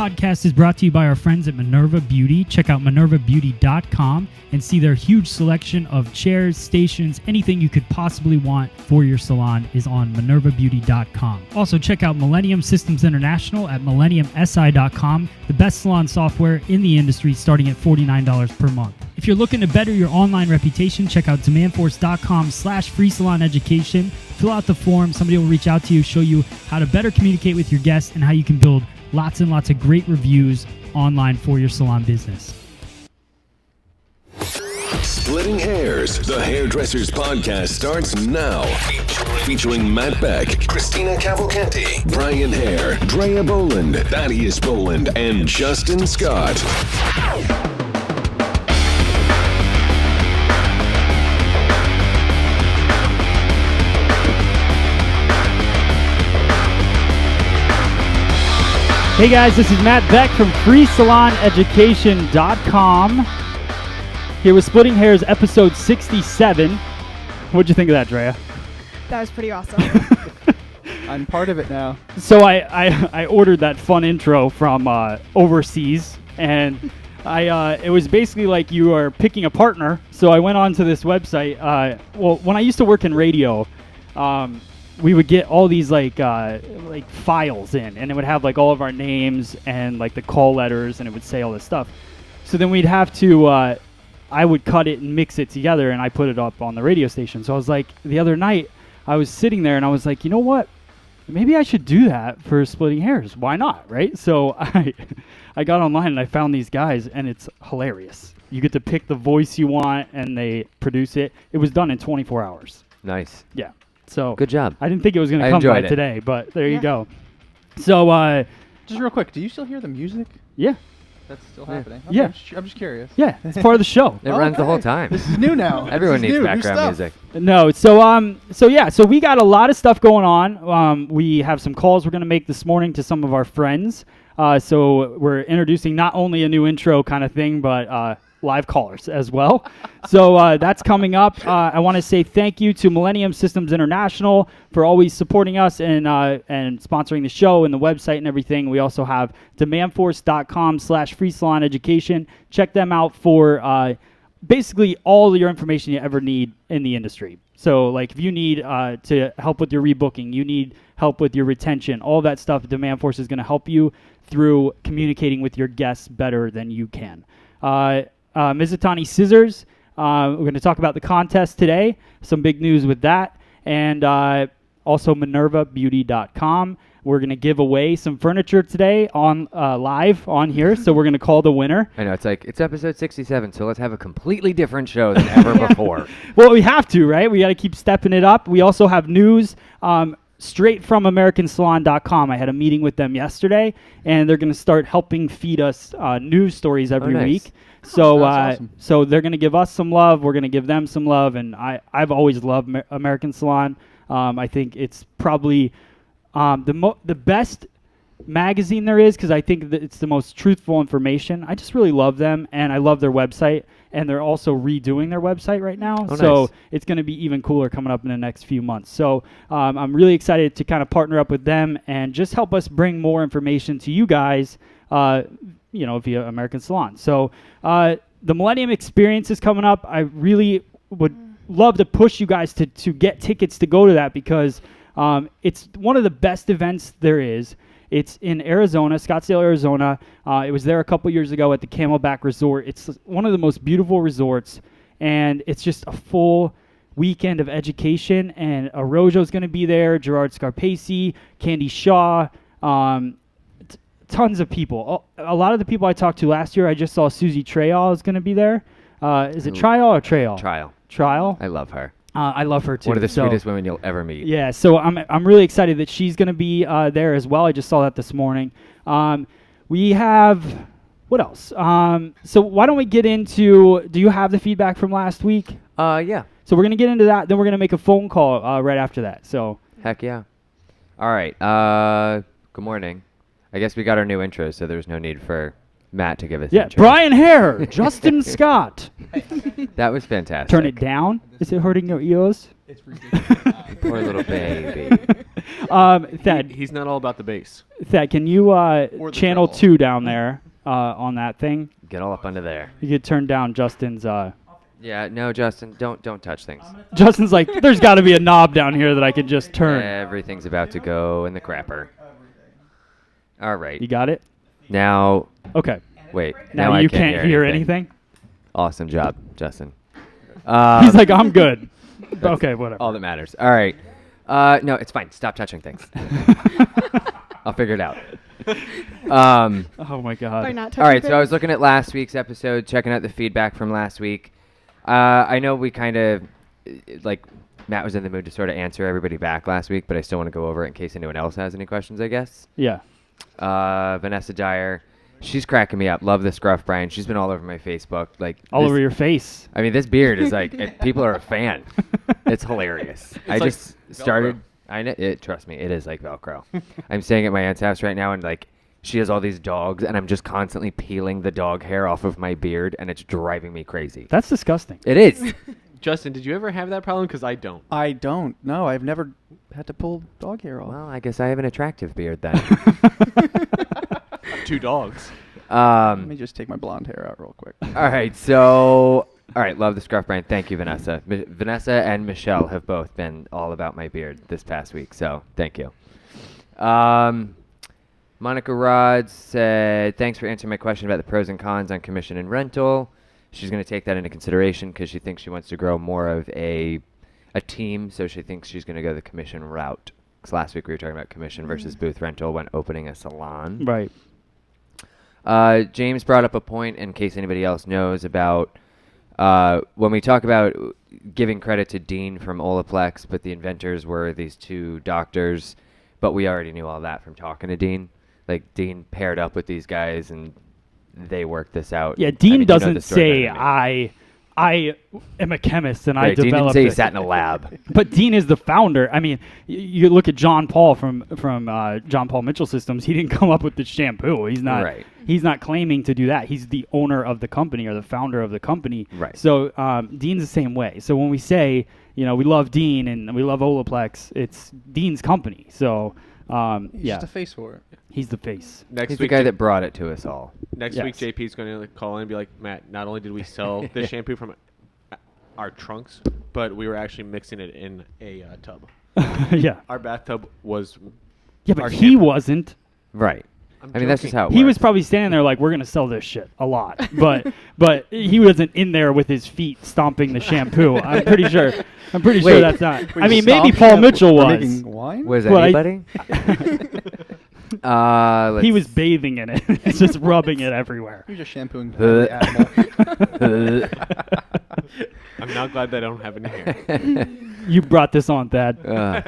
podcast is brought to you by our friends at Minerva Beauty. Check out minervabeauty.com and see their huge selection of chairs, stations, anything you could possibly want for your salon is on minervabeauty.com. Also, check out Millennium Systems International at millenniumsi.com, the best salon software in the industry starting at $49 per month. If you're looking to better your online reputation, check out demandforce.com/free salon education. Fill out the form. Somebody will reach out to you, show you how to better communicate with your guests and how you can build lots and lots of great reviews online for your salon business. Splitting Hairs, the Hairdressers Podcast starts now. Featuring Matt Beck, Christina Cavalcanti, Brian Hare, Drea Boland, Thaddeus Boland, and Justin Scott. Hey guys, this is Matt Beck from FreeSalonEducation.com. Here with Splitting Hairs, episode 67. What'd you think of that, Drea? That was pretty awesome. I'm part of it now. So I ordered that fun intro from overseas, and it was basically like you are picking a partner. So I went onto this website. Well, when I used to work in radio, we would get all these like files in, and it would have like all of our names and like the call letters, and it would say all this stuff. So then we'd have to, I would cut it and mix it together, and I put it up on the radio station. So I was like, the other night, I was sitting there, and I was like, you know what? Maybe I should do that for Splitting Hairs. Why not, right? So I got online, and I found these guys, and it's hilarious. You get to pick the voice you want, and they produce it. It was done in 24 hours. Nice. Yeah. So good job. I didn't think it was going to come by today, but there you go. So just real quick, do you still hear the music? Yeah. That's still happening. Okay, Yeah. I'm just curious. Yeah, it's part of the show. It runs the whole time. This is new now. Everyone This is needs new background stuff. music. No, so we got a lot of stuff going on. We have some calls we're going to make this morning to some of our friends. So we're introducing not only a new intro kind of thing, but live callers as well. So that's coming up. I want to say thank you to Millennium Systems International for always supporting us and sponsoring the show and the website and everything. We also have demandforce.com/free salon education. Check them out for basically all your information you ever need in the industry. So like if you need to help with your rebooking, you need help with your retention, all that stuff, DemandForce is going to help you through communicating with your guests better than you can. Mizutani Scissors, we're going to talk about the contest today, some big news with that, and also minervabeauty.com. We're going to give away some furniture today on live on here, so we're going to call the winner. I know, it's episode 67, so let's have a completely different show than ever before. Well, we have to, right? We got to keep stepping it up. We also have news straight from AmericanSalon.com. I had a meeting with them yesterday, and they're going to start helping feed us news stories every week. So awesome. So they're going to give us some love. We're going to give them some love. And I've always loved American Salon. I think it's probably the best magazine there is because I think that it's the most truthful information. I just really love them, and I love their website. And they're also redoing their website right now. Oh, so nice. It's going to be even cooler coming up in the next few months. So I'm really excited to kind of partner up with them and just help us bring more information to you guys, via American Salon. So the Millennium Experience is coming up. I really would love to push you guys to get tickets to go to that because it's one of the best events there is. It's in Arizona, Scottsdale, Arizona. It was there a couple years ago at the Camelback Resort. It's one of the most beautiful resorts, and it's just a full weekend of education. And Arojo's going to be there, Gerard Scarpesi, Candy Shaw, tons of people. A lot of the people I talked to last year, I just saw Susie Trayall is going to be there. Is it Trayall or Trayall? Trayall. I love her. I love her too. One of the sweetest women you'll ever meet. Yeah, so I'm really excited that she's going to be there as well. I just saw that this morning. We have what else? So why don't we get into? Do you have the feedback from last week? Yeah. So we're going to get into that. Then we're going to make a phone call right after that. So heck yeah. All right. Good morning. I guess we got our new intro, so there's no need for Matt to give us intro. Brian Hare, Justin Scott. That was fantastic. Turn it down. Is it hurting your ears? It's ridiculous. Poor little baby. Thad, He's not all about the bass. Thad, can you the channel treble. 2 down there on that thing? Get all up under there. You could turn down Justin's. Yeah, no, Justin, don't touch things. Justin's like, there's got to be a knob down here that I could just turn. Everything's about to go in the crapper. All right. You got it? Now, Okay. wait. Now I you can't hear anything. anything? Awesome job, Justin. He's like, I'm good. Okay, whatever. All that matters. All right. No, it's fine. Stop touching things. I'll figure it out. Oh, my God. By not touching All right, so I was things. looking at last week's episode, checking out the feedback from last week. I know we kind of, like, Matt was in the mood to sort of answer everybody back last week, but I still want to go over it in case anyone else has any questions, I guess. Yeah. Vanessa Dyer, she's cracking me up. Love the scruff, Brian. She's been all over my Facebook. Like All this- over your face. I mean, this beard is like, people are a fan. It's hilarious. I like just started. Velcro. I know. Trust me, it is like Velcro. I'm staying at my aunt's house right now, and like, she has all these dogs, and I'm just constantly peeling the dog hair off of my beard, and it's driving me crazy. That's disgusting. It is. Justin, did you ever have that problem? Because I don't. I don't. No, I've never had to pull dog hair off. Well, I guess I have an attractive beard then. 2 dogs. Let me just take my blonde hair out real quick. All right, so love the scruff, Brian. Thank you, Vanessa. Vanessa and Michelle have both been all about my beard this past week, so thank you. Monica Rod said, thanks for answering my question about the pros and cons on commission and rental. She's going to take that into consideration because she thinks she wants to grow more of a team, so she thinks she's going to go the commission route. Because last week we were talking about commission versus booth rental when opening a salon. Right. James brought up a point, in case anybody else knows, about when we talk about giving credit to Dean from Olaplex, but the inventors were these 2 doctors, but we already knew all that from talking to Dean. Like, Dean paired up with these guys, and they worked this out. Yeah, I Dean mean, you know doesn't the story say, better than me. I am a chemist and I Right, Dean didn't developed say he this. sat in a lab. But Dean is the founder. I mean, you look at John Paul from John Paul Mitchell Systems. He didn't come up with the shampoo. He's not. Right. He's not claiming to do that. He's the owner of the company or the founder of the company. Right. So Dean's the same way. So when we say, we love Dean and we love Olaplex, it's Dean's company. So He's yeah, just a face for it. he's the face. Next He's the week, guy that brought it to us all. next Yes. week, JP's going to call in and be like, Matt, not only did we sell this shampoo from our trunks, but we were actually mixing it in a tub. Yeah. Our bathtub was. Yeah, but our he shampoo. wasn't. Right. I'm I mean, that's just joking. how it He was works. probably standing there like, we're going to sell this shit a lot. But he wasn't in there with his feet stomping the shampoo. I'm pretty sure Wait. that's not. We I mean, maybe stomped Paul it. Mitchell We're was. making wine? Was Well, anybody? He was bathing in it. It's just rubbing it everywhere. You're just shampooing Uh. the animal. I'm now glad that I don't have any hair. You brought this on, Thad.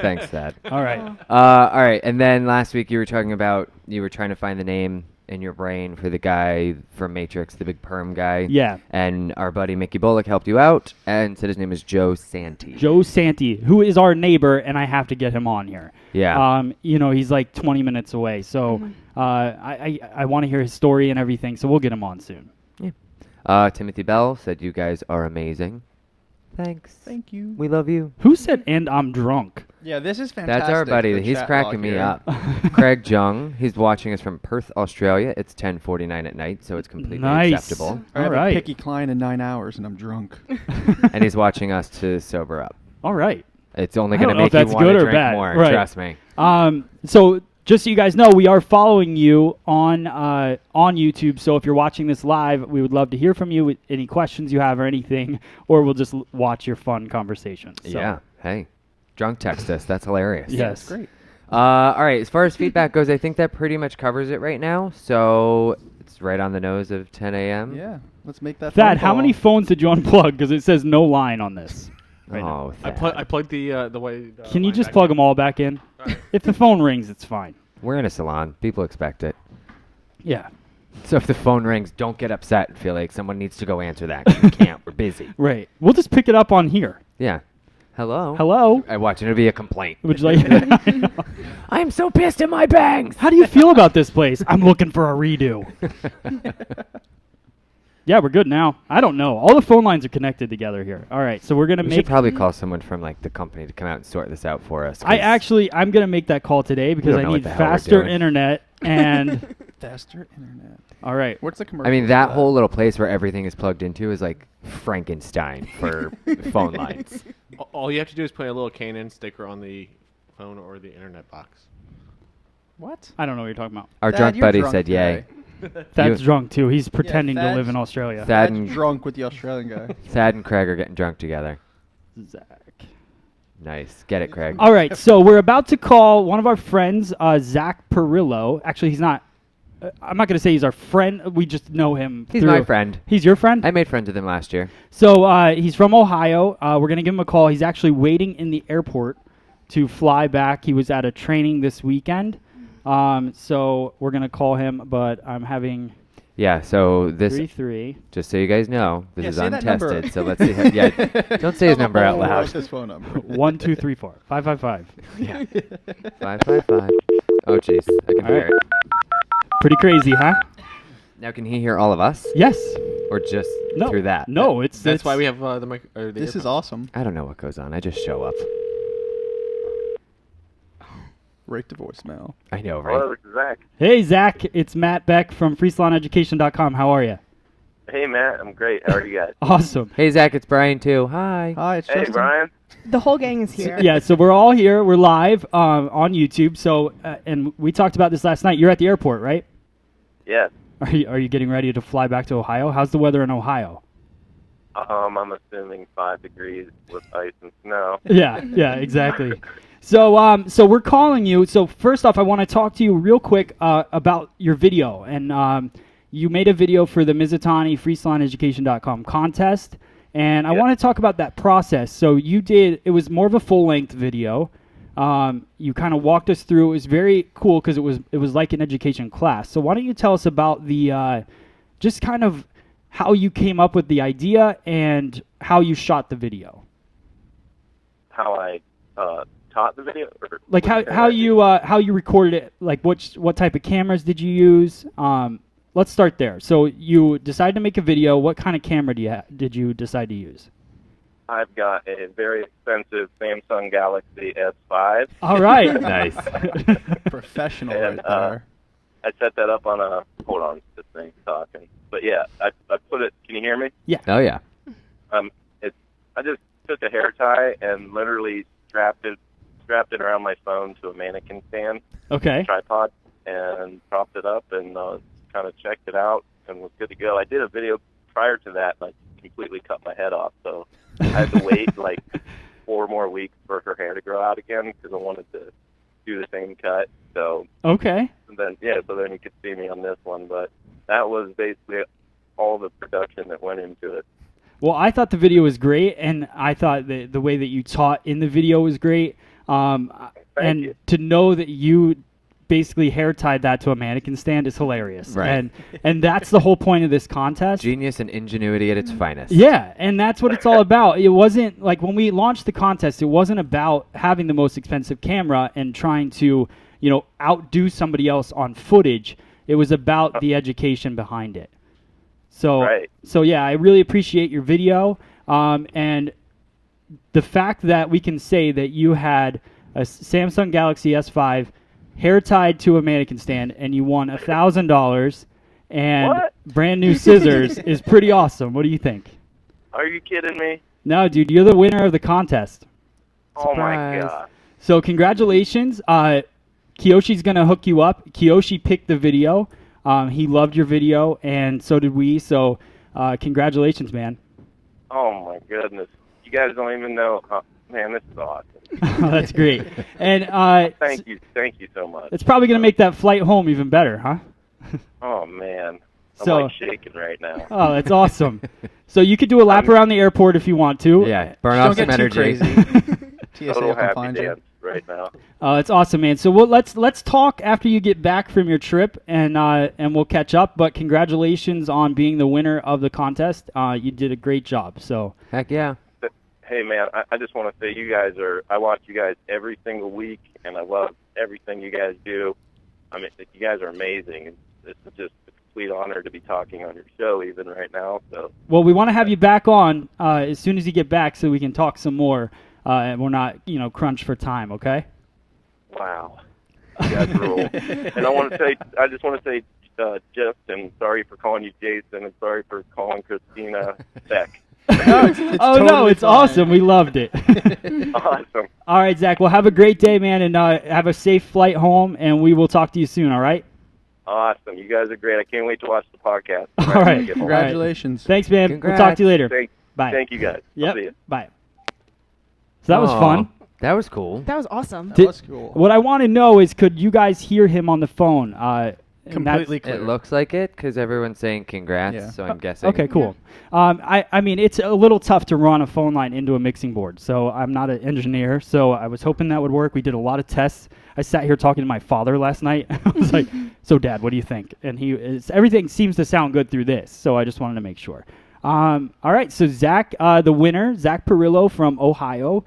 Thanks, Dad. All right. All right, and then last week you were talking about you were trying to find the name in your brain for the guy from Matrix, the big perm guy. Yeah. And our buddy Mickey Bullock helped you out and said his name is Joe Santee. Joe Santee, who is our neighbor, and I have to get him on here. Yeah. He's like 20 minutes away, so I want to hear his story and everything, so we'll get him on soon. Timothy Bell said you guys are amazing. Thanks. Thank you. We love you. Who said, and I'm drunk? Yeah, this is fantastic. That's our buddy. the He's chat cracking log me here. up. Craig Jung. He's watching us from Perth, Australia. It's 10:49 at night, so it's completely Nice. acceptable. I have All right. a Picky Klein in 9 hours and I'm drunk. And he's watching us to sober up. All right. It's only I going to don't know make if you that's want good to or drink bad. more. Right. Trust me. So just so you guys know, we are following you on YouTube. So if you're watching this live, we would love to hear from you with any questions you have or anything, or we'll just watch your fun conversations. So, Yeah. Hey, drunk text us. That's hilarious. Yes. Great. All right. As far as feedback goes, I think that pretty much covers it right now. So it's right on the nose of 10 a.m. Yeah, let's make that Thad, phone how many call. phones did you unplug? Because it says no line on this. Right now. Oh, I Thad. plugged the way. Can you line just back plug in. them all back in? Alright. If the phone rings, it's fine. We're in a salon. People expect it. Yeah. So if the phone rings, don't get upset and feel like someone needs to go answer that. 'Cause we can't. We're busy. Right. We'll just pick it up on here. Yeah. Hello. Hello? I watch it. It'll be a complaint. Would you like? I'm so pissed at my bangs. How do you feel about this place? I'm looking for a redo. Yeah, we're good now. I don't know. All the phone lines are connected together here. All right, so we're gonna We make. should probably call someone from like the company to come out and sort this out for us. I'm gonna make that call today because don't I know what need the hell we're faster doing. internet and. Faster internet. All right. What's the commercial? I mean, that whole little place where everything is plugged into is like Frankenstein for phone lines. All you have to do is put a little Canon sticker on the phone or the internet box. What? I don't know what you're talking about. Our Thad, drunk you're buddy drunk said yay. today. Thad's drunk too. He's pretending to Thad's- live in Australia. Thad That's and, drunk with the Australian guy. Thad and Craig are getting drunk together. Zach. Nice. Get it, Craig. All right, so we're about to call one of our friends, Zach Perillo. Actually, he's not. I'm not going to say he's our friend. We just know him. He's through- my friend. He's your friend? I made friends with him last year. So he's from Ohio. We're going to give him a call. He's actually waiting in the airport to fly back. He was at a training this weekend. So we're going to call him, but I'm having Yeah, so this, 3-3. just so you guys know, this Yeah, is say that number. untested. So let's see. Yeah, don't say his number out What's loud. his phone number? 1, 2, 3, 4. 555. 555. Oh, jeez. I can All hear right. it. Pretty crazy, huh? Now, can he hear all of us? Yes. Or just No. through that? No, That's it's why we have the mic. Or the This is earphones. awesome. I don't know what goes on. I just show up. Right to voicemail. I know, Hello, right? this is Zach. Hey, Zach. It's Matt Beck from FreeSalonEducation.com. How are you? Hey, Matt. I'm great. How are you guys? Awesome. Hey, Zach, it's Brian, too. Hi. Hi, it's Hey, Justin. Brian. The whole gang is here. Yeah, so we're all here. We're live on YouTube. So, and we talked about this last night. You're at the airport, right? Yes. Are you getting ready to fly back to Ohio? How's the weather in Ohio? I'm assuming 5 degrees with ice and snow. Yeah, exactly. So, so we're calling you. So first off, I want to talk to you real quick about your video. And you made a video for the Mizutani FreeSalonEducation.com contest. And I want to talk about that process. So it was more of a full-length video. You kind of walked us through. It was very cool because it was like an education class. So why don't you tell us about the just kind of how you came up with the idea and how you shot the video? How I taught the video? Or Like how you recorded it? Like what type of cameras did you use? Let's start there. So you decided to make a video. What kind of camera did you decide to use? I've got a very expensive Samsung Galaxy S5. All right. Nice. Professional And, right there. I set that up on a... Hold on, this thing's talking. But yeah, I put it... Can you hear me? Oh, yeah. I just took a hair tie and literally strapped it around my phone to a mannequin stand. Okay. Tripod, and propped it up and kind of checked it out and was good to go. I did a video prior to that and I completely cut my head off, so I had to wait like 4 more weeks for her hair to grow out again because I wanted to do the same cut. So Okay. then you could see me on this one, but that was basically all the production that went into it. Well, I thought the video was great, and I thought that the way that you taught in the video was great. And you. to know that you basically hair tied that to a mannequin stand is hilarious. Right. And that's the whole point of this contest. Genius and ingenuity at its finest. Yeah, and that's what it's all about. It wasn't like when we launched the contest, it wasn't about having the most expensive camera and trying to, outdo somebody else on footage. It was about the education behind it. So, Right. so yeah, I really appreciate your video. And the fact that we can say that you had a Samsung Galaxy S5 hair tied to a mannequin stand and you won $1,000 and What? brand new scissors is pretty awesome. What do you think? Are you kidding me? No, dude, you're the winner of the contest. Oh my Surprise. god. So congratulations. Kiyoshi's going to hook you up. Kiyoshi picked the video. He loved your video, and so did we. So congratulations, man. Oh my goodness. You guys don't even know. Man, this is awesome. That's great. And Thank you so much. it's probably going to make that flight home even better, huh? Oh man, I'm So- like shaking right now. Oh, that's awesome. So you could do a lap around the airport if you want to. Yeah, burn Don't off some get too energy. crazy. TSA Total will come happy find you. dance right now. It's awesome, man. So let's talk after you get back from your trip, and we'll catch up. But congratulations on being the winner of the contest. You did a great job. So Heck yeah. Hey man, I just want to say I watch you guys every single week, and I love everything you guys do. I mean, you guys are amazing. It's just complete honor to be talking on your show even right now. So Well, we want to have you back on as soon as you get back so we can talk some more, and we're not, crunched for time, okay? wow, you guys rule. And I just want to say, Justin, sorry for calling you Jason, and sorry for calling Christina Beck. It's Oh, no, totally it's fine. awesome. We loved it. Awesome. All right, Zach. Well, have a great day, man, and have a safe flight home, and we will talk to you soon, all right? Awesome. You guys are great. I can't wait to watch the podcast. All right. Get home. Congratulations. Thanks, man. Congrats. We'll talk to you later. Bye. Thank you guys. I'll Yep. see you. Bye. So that was Aw, fun. That was cool. That was awesome. That was cool. What I want to know is, could you guys hear him on the phone? And Completely that's- clear. It looks like it because everyone's saying congrats, Yeah. so I'm guessing. Okay, cool. I mean, it's a little tough to run a phone line into a mixing board, so I'm not an engineer, so I was hoping that would work. We did a lot of tests. I sat here talking to my father last night. I was like, so, Dad, what do you think? And everything seems to sound good through this, so I just wanted to make sure. All right, so Zach, the winner, Zach Perillo from Ohio,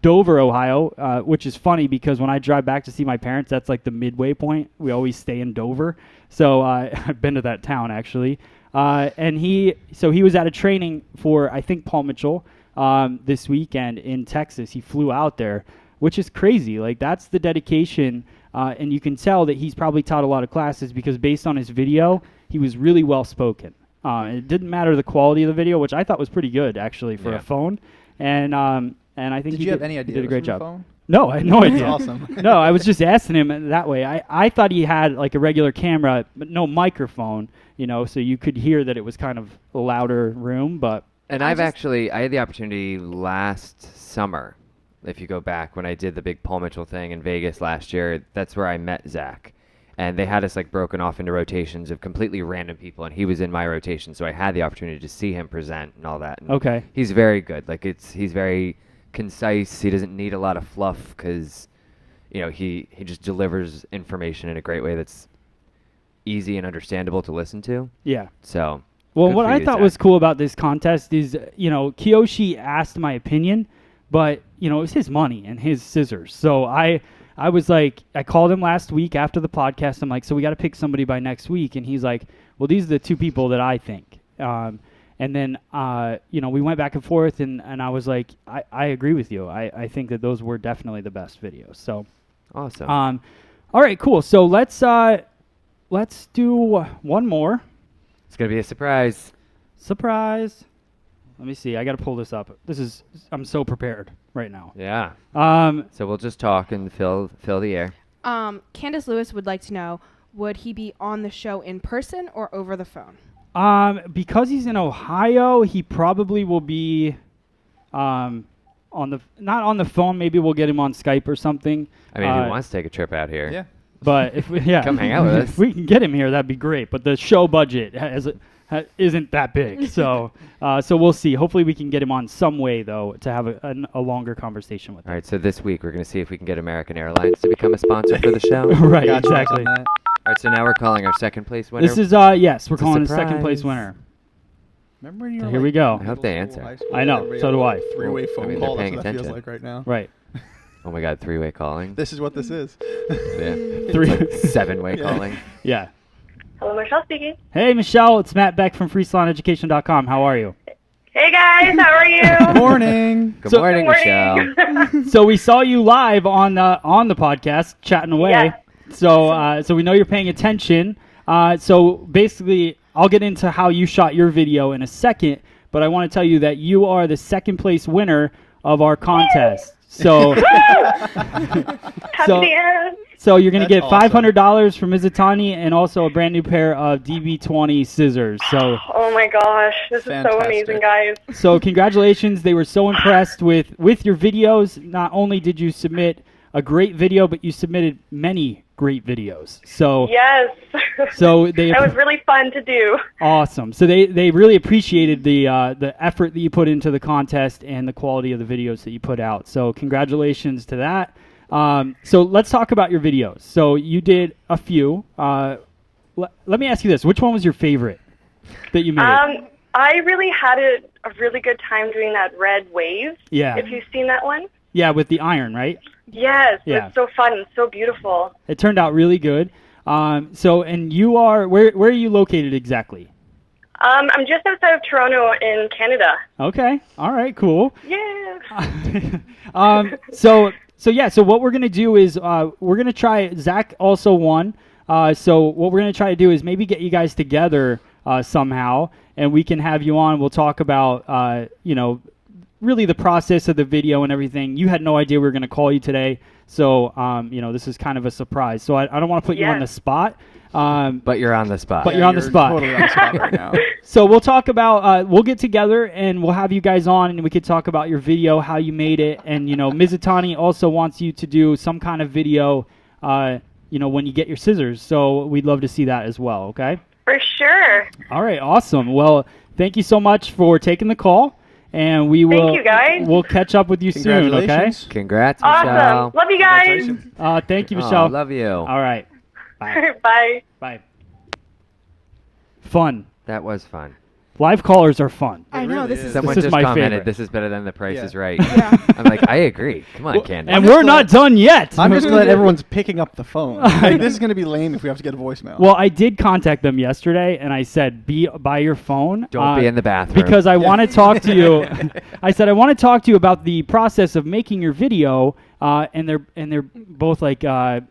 Dover, Ohio, which is funny because when I drive back to see my parents, that's like the midway point. We always stay in Dover. So I've been to that town, actually. And he was at a training for, I think, Paul Mitchell this weekend in Texas. He flew out there, which is crazy. Like, that's the dedication. And you can tell that he's probably taught a lot of classes because based on his video, he was really well-spoken. It didn't matter the quality of the video, which I thought was pretty good, actually, for a phone. And I think Did he you have any idea? He did a it was great from the job. phone? No, I had no idea. That's awesome. No, I was just asking him that way. I thought he had like a regular camera, but no microphone, so you could hear that it was kind of a louder room, but... And I had the opportunity last summer, if you go back, when I did the big Paul Mitchell thing in Vegas last year. That's where I met Zach. And they had us like broken off into rotations of completely random people, and he was in my rotation, so I had the opportunity to see him present and all that. And Okay. He's very good. Like he's very concise. He doesn't need a lot of fluff because, he just delivers information in a great way that's easy and understandable to listen to. Yeah. So. Well, good what for I you, thought Zach. was cool about this contest is, Kiyoshi asked my opinion, but, it was his money and his scissors. So I was like, I called him last week after the podcast. I'm like, so we got to pick somebody by next week. And he's like, well, these are the two people that I think. And then, we went back and forth, and I was like, I agree with you. I think that those were definitely the best videos. So, Awesome. all right, cool. So let's do one more. It's going to be a surprise. Surprise. Let me see. I got to pull this up. I'm so prepared right now. Yeah. Um, So we'll just talk and fill the air. Candace Lewis would like to know, would he be on the show in person or over the phone? because he's in Ohio, he probably will be, not on the phone. Maybe we'll get him on Skype or something. I mean, if he wants to take a trip out here. Yeah. But if we, Come hang out with us. If we can get him here, that'd be great. But the show budget isn't that big, so we'll see. Hopefully, we can get him on some way though to have a longer conversation with him. All right, so this week we're going to see if we can get American Airlines to become a sponsor for the show. Right, Got you on exactly. that. All right, so now we're calling our second place winner. This is yes, we're It's a calling the second place surprise. winner. Remember when you So were here like we go. I hope they middle school, answer. high school, I know, everybody so had do a I. Three-way I phone mean, they're call. That's paying what that feels attention. like right now. Right. Oh my God, three-way calling. This is what this is. Yeah. Three. It's like seven-way Yeah. calling. Yeah. Hello, Michelle speaking. Hey, Michelle, it's Matt Beck from FreeSalonEducation.com. How are you? Hey guys, how are you? Morning. Good So- morning, Michelle. So we saw you live on the podcast chatting away. Yes. So we know you're paying attention. So basically, I'll get into how you shot your video in a second, but I want to tell you that you are the second place winner of our contest. So Happy dance. so you're gonna That's get $500 from Mizutani and also a brand new pair of DB20 scissors. So Oh my gosh, this is so Fantastic. amazing, guys. So congratulations. They were so impressed with your videos. Not only did you submit a great video, but you submitted many great videos. So Yes. so they That was really fun to do. awesome. So they really appreciated the effort that you put into the contest and the quality of the videos that you put out. So congratulations to that. So let's talk about your videos. So you did a few. Let me ask you this: which one was your favorite that you made? I really had a really good time doing that red wave. Yeah. If you've seen that one. Yeah, with the iron, right? Yes, Yeah. it's so fun and so beautiful. It turned out really good. So, and you are where are you located exactly? I'm just outside of Toronto in Canada. Okay. All right. Cool. Yeah. So what we're gonna do is we're gonna try. Zach also won. So what we're gonna try to do is maybe get you guys together somehow, and we can have you on. We'll talk about really the process of the video and everything. You had no idea we were gonna call you today, so this is kind of a surprise. So I don't want to put you on the spot. But you're on the spot. But you're on the spot. Totally on the spot right now. So we'll talk about, we'll get together and we'll have you guys on and we could talk about your video, how you made it. And, Mizutani also wants you to do some kind of video, when you get your scissors. So we'd love to see that as well, okay? For sure. All right, awesome. Well, thank you so much for taking the call. And we will. Thank you, guys. We'll catch up with you soon, okay? Congratulations. Congrats, Awesome. Michelle. Love you guys. Congratulations. Thank you, Oh, Michelle. love you. All right. Bye. Bye. Bye. Fun. That was fun. Live callers are fun. I know, really this is. is Someone is just my commented, favorite. this is better than The Price Yeah. is Right. Yeah. I'm like, I agree. Come on, Candace. And just we're not glad- done yet. I'm just glad everyone's picking up the phone. Like, this is going to be lame if we have to get a voicemail. Well, I did contact them yesterday, and I said, "Be by your phone. Don't be in the bathroom. because I want to talk to you." I said, "I want to talk to you about the process of making your video." And they're both like, "Have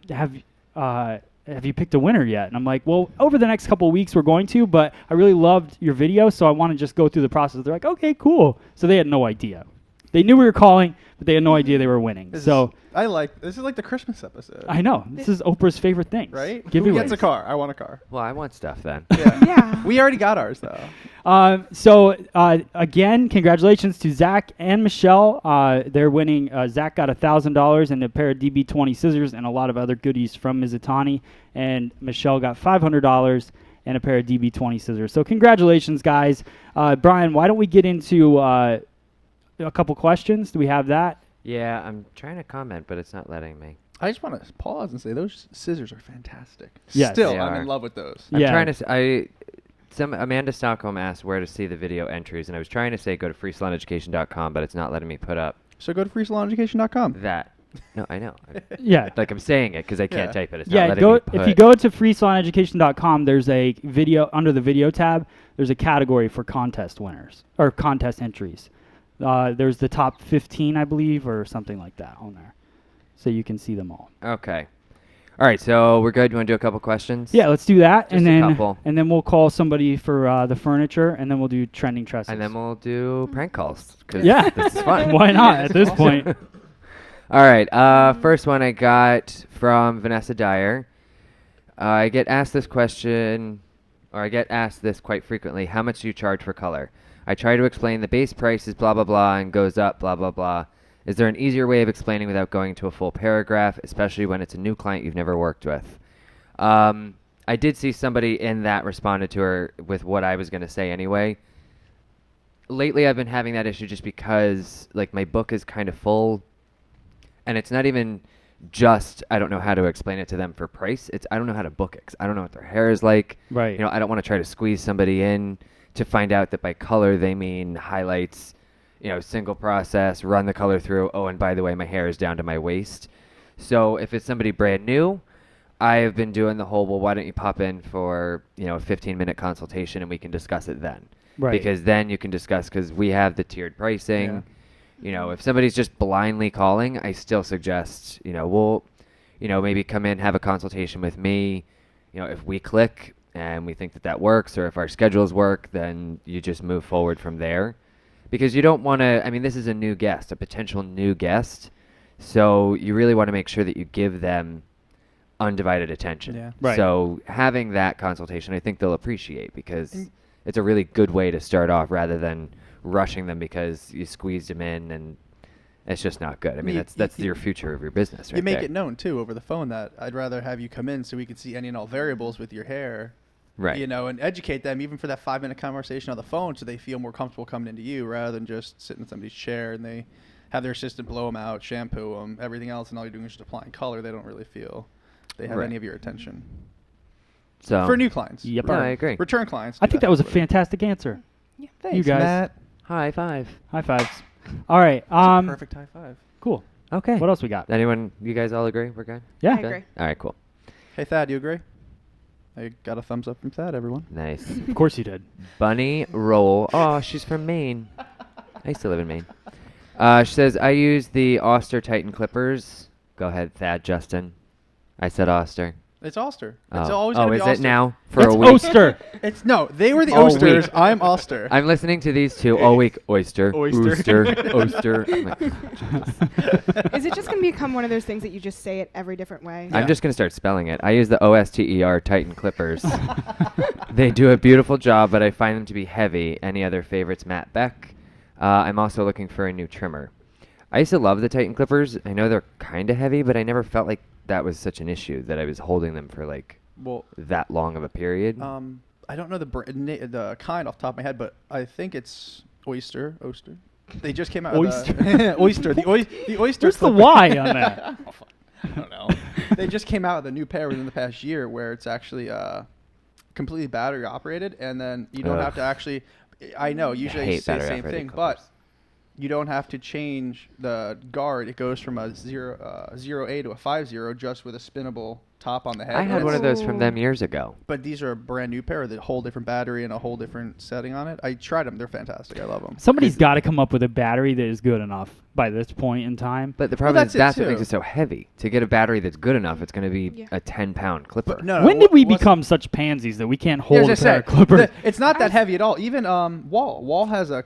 you picked a winner yet?" And I'm like, "Well, over the next couple of weeks, we're going to. But I really loved your video, so I want to just go through the process." They're like, "Okay, cool." So they had no idea. They knew we were calling, but they had no idea they were winning. this So is like the Christmas episode. I know this is Oprah's favorite things, Right? Giveaways. Who gets a car? I want a car. Well, I want stuff then. Yeah. Yeah. We already got ours, though. Again, congratulations to Zach and Michelle. They're winning. Zach got $1,000 and a pair of DB20 scissors and a lot of other goodies from Mizutani. And Michelle got $500 and a pair of DB20 scissors. So congratulations, guys. Brian, why don't we get into a couple questions? Do we have that? Yeah, I'm trying to comment, but it's not letting me. I just want to pause and say those scissors are fantastic. Yes. Still, They I'm are. in love with those. I'm Yeah. trying to. Amanda Stockholm asked where to see the video entries, and I was trying to say go to freesaloneducation.com, but it's not letting me put up So go to freesaloneducation.com. that. No, I know. Yeah. Like I'm saying it because I can't Yeah. type it. It's not Yeah, letting me put. if you go to freesaloneducation.com, there's a video under the video tab. There's a category for contest winners or contest entries. There's the top 15, I believe, or something like that on there, so you can see them all. Okay. All right, so we're good. You want to do a couple questions? Yeah, let's do that, Just a couple. and then we'll call somebody for the furniture, and then we'll do trending tresses. And then we'll do prank calls. 'Cause Yeah. this is fun. Why not at this awesome. point? All right. First one I got from Vanessa Dyer. I get asked this question, or I get asked this quite frequently. How much do you charge for color? I try to explain the base price is blah, blah, blah, and goes up, blah, blah, blah. Is there an easier way of explaining without going to a full paragraph, especially when it's a new client you've never worked with? I did see somebody in that responded to her with what I was going to say anyway. Lately, I've been having that issue just because, like, my book is kind of full. And it's not even just I don't know how to explain it to them for price. It's I don't know how to book it 'cause I don't know what their hair is like. Right. I don't want to try to squeeze somebody in to find out that by color they mean highlights, single process, run the color through. Oh, and by the way, my hair is down to my waist. So if it's somebody brand new, I have been doing the whole, well, why don't you pop in for, a 15-minute consultation and we can discuss it then. Right. Because then you can discuss, because we have the tiered pricing. If somebody's just blindly calling, I still suggest, we'll, maybe come in, have a consultation with me. If we click and we think that works, or if our schedules work, then you just move forward from there. Because you don't want to, this is a new guest, a potential new guest. So you really want to make sure that you give them undivided attention. Yeah. Right. So having that consultation, I think they'll appreciate, because it's a really good way to start off rather than rushing them because you squeezed them in, and it's just not good. That's your future of your business, right? You make there. it known, too, over the phone that I'd rather have you come in so we can see any and all variables with your hair. Right. And educate them even for that 5-minute conversation on the phone so they feel more comfortable coming into you rather than just sitting in somebody's chair and they have their assistant blow them out, shampoo them, everything else, and all you're doing is just applying color. They don't really feel they have Right. any of your attention. So For new clients. Yep. No, I agree. Return clients. I do think that was a for everybody. fantastic answer. Thanks, you guys. Matt. high five. High fives. All right. Perfect high five. Cool. Okay. What else we got? Anyone? You guys all agree? We're good. Yeah. I Good? agree. All right. Cool. Hey, Thad, you agree? I got a thumbs up from Thad, everyone. Nice. Of course you did. Bunny Roll. Oh, she's from Maine. I used to live in Maine. She says, I use the Oster Titan clippers. Go ahead, Thad, Justin. I said Oster. It's Oster. It's Oh, always gonna be is Oster. it now? For That's a week? Oster. It's no. They were the All Osters. week. I'm Oster. I'm listening to these two all week. Oyster. Oyster. Oster. I'm like, Jesus. Is it just going to become one of those things that you just say it every different way? I'm just going to start spelling it. I use the OSTER Titan clippers. They do a beautiful job, but I find them to be heavy. Any other favorites? Matt Beck. I'm also looking for a new trimmer. I used to love the Titan clippers. I know they're kind of heavy, but I never felt like that was such an issue that I was holding them for like that long of a period. I don't know the kind off the top of my head, but I think it's Oster. They just came out. Oyster. The Oyster. The Oyster. Where's the clipper. Y on that? I don't know. They just came out with a new pair within the past year where it's actually completely battery operated, and then you don't have to actually. I know usually I hate say the battery same operated thing, clippers. but you don't have to change the guard. It goes from a 0A to a 5.0 just with a spinnable top on the head. I had one of those from them Ooh. years ago. But these are a brand new pair with a whole different battery and a whole different setting on it. I tried them. They're fantastic. I love them. Somebody's got to come up with a battery that is good enough by this point in time. But the problem is that's it that's what makes too. it so heavy. To get a battery that's good enough, it's going to be Yeah. a 10-pound clipper. But no, When did we what's- become such pansies that we can't Yeah, hold a as I pair said, of clippers? it's not that heavy at all. Even Wall has a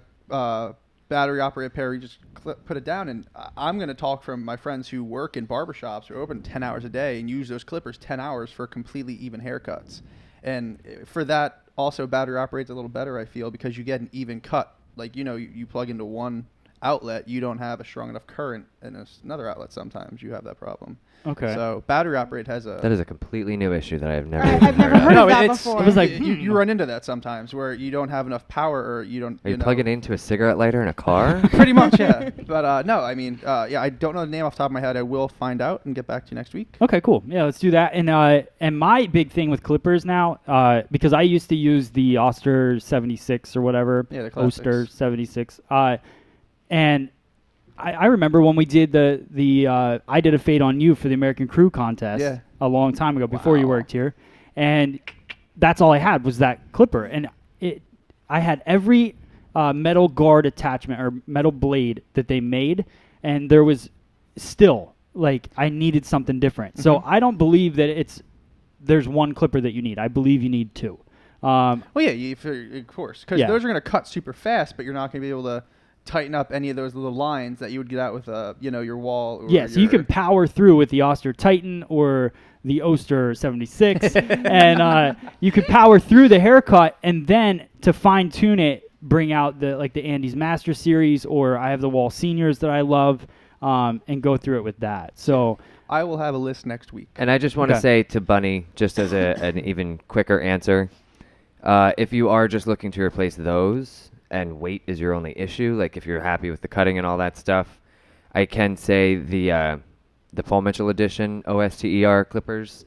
battery operated pair. You just put it down, and I'm going to talk from my friends who work in barbershops who are open 10 hours a day and use those clippers 10 hours for completely even haircuts. And for that, also battery operates a little better, I feel, because you get an even cut. Like, you plug into one outlet, you don't have a strong enough current in another outlet sometimes. You have that problem. Okay. So battery operated has a... That is a completely new issue that I've never I've never heard no, of that it's before. It was like, you run into that sometimes where you don't have enough power or you don't. Are you know. plugging into a cigarette lighter in a car? Pretty much, yeah. But no, I mean, yeah, I don't know the name off the top of my head. I will find out and get back to you next week. Okay, cool. Yeah, let's do that. And my big thing with clippers now, because I used to use the Oster 76 or whatever, Yeah, the classics. Oster 76, and I remember when we did the I did a fade on you for the American Crew contest Yeah. a long time ago before you Wow. worked here, and that's all I had was that clipper, and I had every metal guard attachment or metal blade that they made, and there was still like I needed something different. So I don't believe that there's one clipper that you need. I believe you need two. Well, yeah, of course, because Yeah. those are going to cut super fast, but you're not going to be able to tighten up any of those little lines that you would get out with your wall. Or Yeah, so you can power through with the Oster Titan or the Oster 76, and you could power through the haircut, and then to fine tune it, bring out the Andy's Master Series, or I have the Wall Seniors that I love, and go through it with that. So I will have a list next week. And I just want to Okay. say to Bunny, just as an even quicker answer, if you are just looking to replace those and weight is your only issue, like if you're happy with the cutting and all that stuff, I can say the Paul Mitchell edition OSTER clippers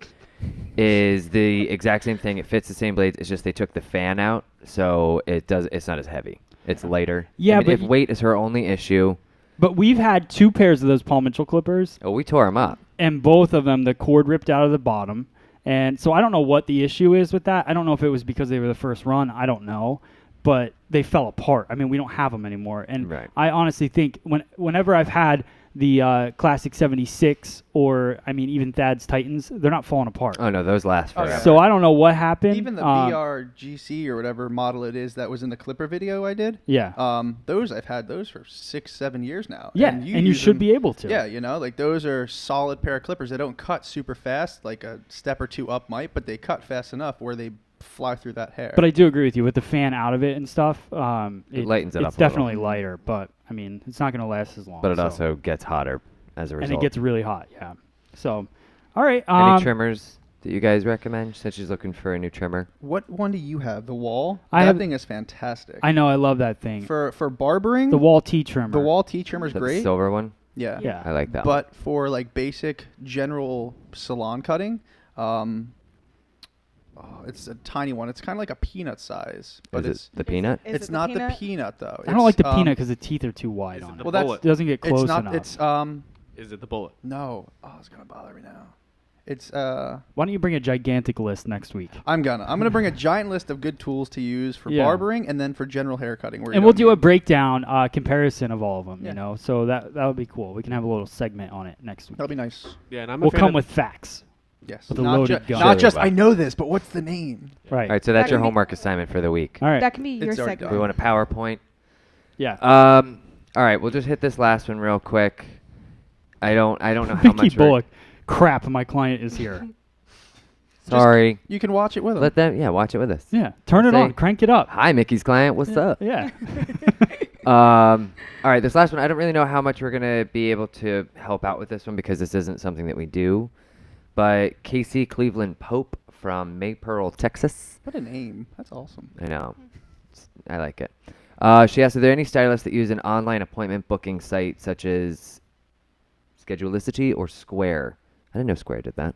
is the exact same thing. It fits the same blades. It's just they took the fan out, so it's not as heavy. It's lighter. Yeah, I mean, but if weight is her only issue, but we've had two pairs of those Paul Mitchell clippers, we tore them up. and both of them, the cord ripped out of the bottom. And so I don't know what the issue is with that. I don't know if it was because they were the first run. I don't know. But they fell apart. I mean, we don't have them anymore. And Right. I honestly think whenever I've had the Classic 76 or, I mean, even Thad's Titans, they're not falling apart. Oh no, those last Oh, yeah. forever. So I don't know what happened. Even the BRGC or whatever model it is that was in the Clipper video I did. Yeah. Those I've had those for 6-7 years now. Yeah, and you use should them- be able to. Yeah, like those are solid pair of clippers. They don't cut super fast, like a step or two up might, but they cut fast enough where they fly through that hair. But I do agree with you with the fan out of it and stuff. It lightens it up It's a little. definitely lighter, but I mean, it's not going to last as long. but it so. also gets hotter as a result. and it gets really hot. Yeah. So, all right. Any trimmers that you guys recommend since she's looking for a new trimmer? What one do you have? The Wall? I that have- thing is fantastic. I know. I love that thing. For barbering, The Wall T trimmer. the Wall T trimmer is The great. silver one? Yeah. Yeah. I like that one. But for like basic general salon cutting, it's a tiny one. It's kind of like a peanut size, but Is it's it the peanut? Is it's it the not peanut? the peanut though. I don't like the It's, peanut because the teeth are too wide Is it on the it. Well, that's bullet? It doesn't get close it's not. enough. It's Is it the bullet? no. Oh, it's gonna bother me now. It's Why don't you bring a gigantic list next week? I'm gonna bring a giant list of good tools to use for Yeah. barbering and then for general hair cutting. And we'll do a breakdown comparison of all of them. Yeah. You know, so that would be cool. We can have a little segment on it next week. That'll be nice. Yeah, and I'm a We'll fan come of- with facts. Yes. With a not loaded gun. not just Sure. I know this, but what's the name? Right. All right, so that's That your can be- homework assignment for the week. All right. That can be your It's already segment. We want a PowerPoint. Yeah. All right, we'll just hit this last one real quick. I don't know how Mickey much. we're- Bullock. Crap, my client is here. Sorry. You can watch it with them. Let them. Yeah, watch it with us. Yeah. Turn it Say, on. Crank it up. Hi, Mickey's client. What's up? Yeah. All right, this last one, I don't really know how much we're going to be able to help out with this one because this isn't something that we do. But Casey Cleveland Pope from Maypearl, Texas. What a name. That's awesome. I know. I like it. She asked, are there any stylists that use an online appointment booking site such as Schedulicity or Square? I didn't know Square did that.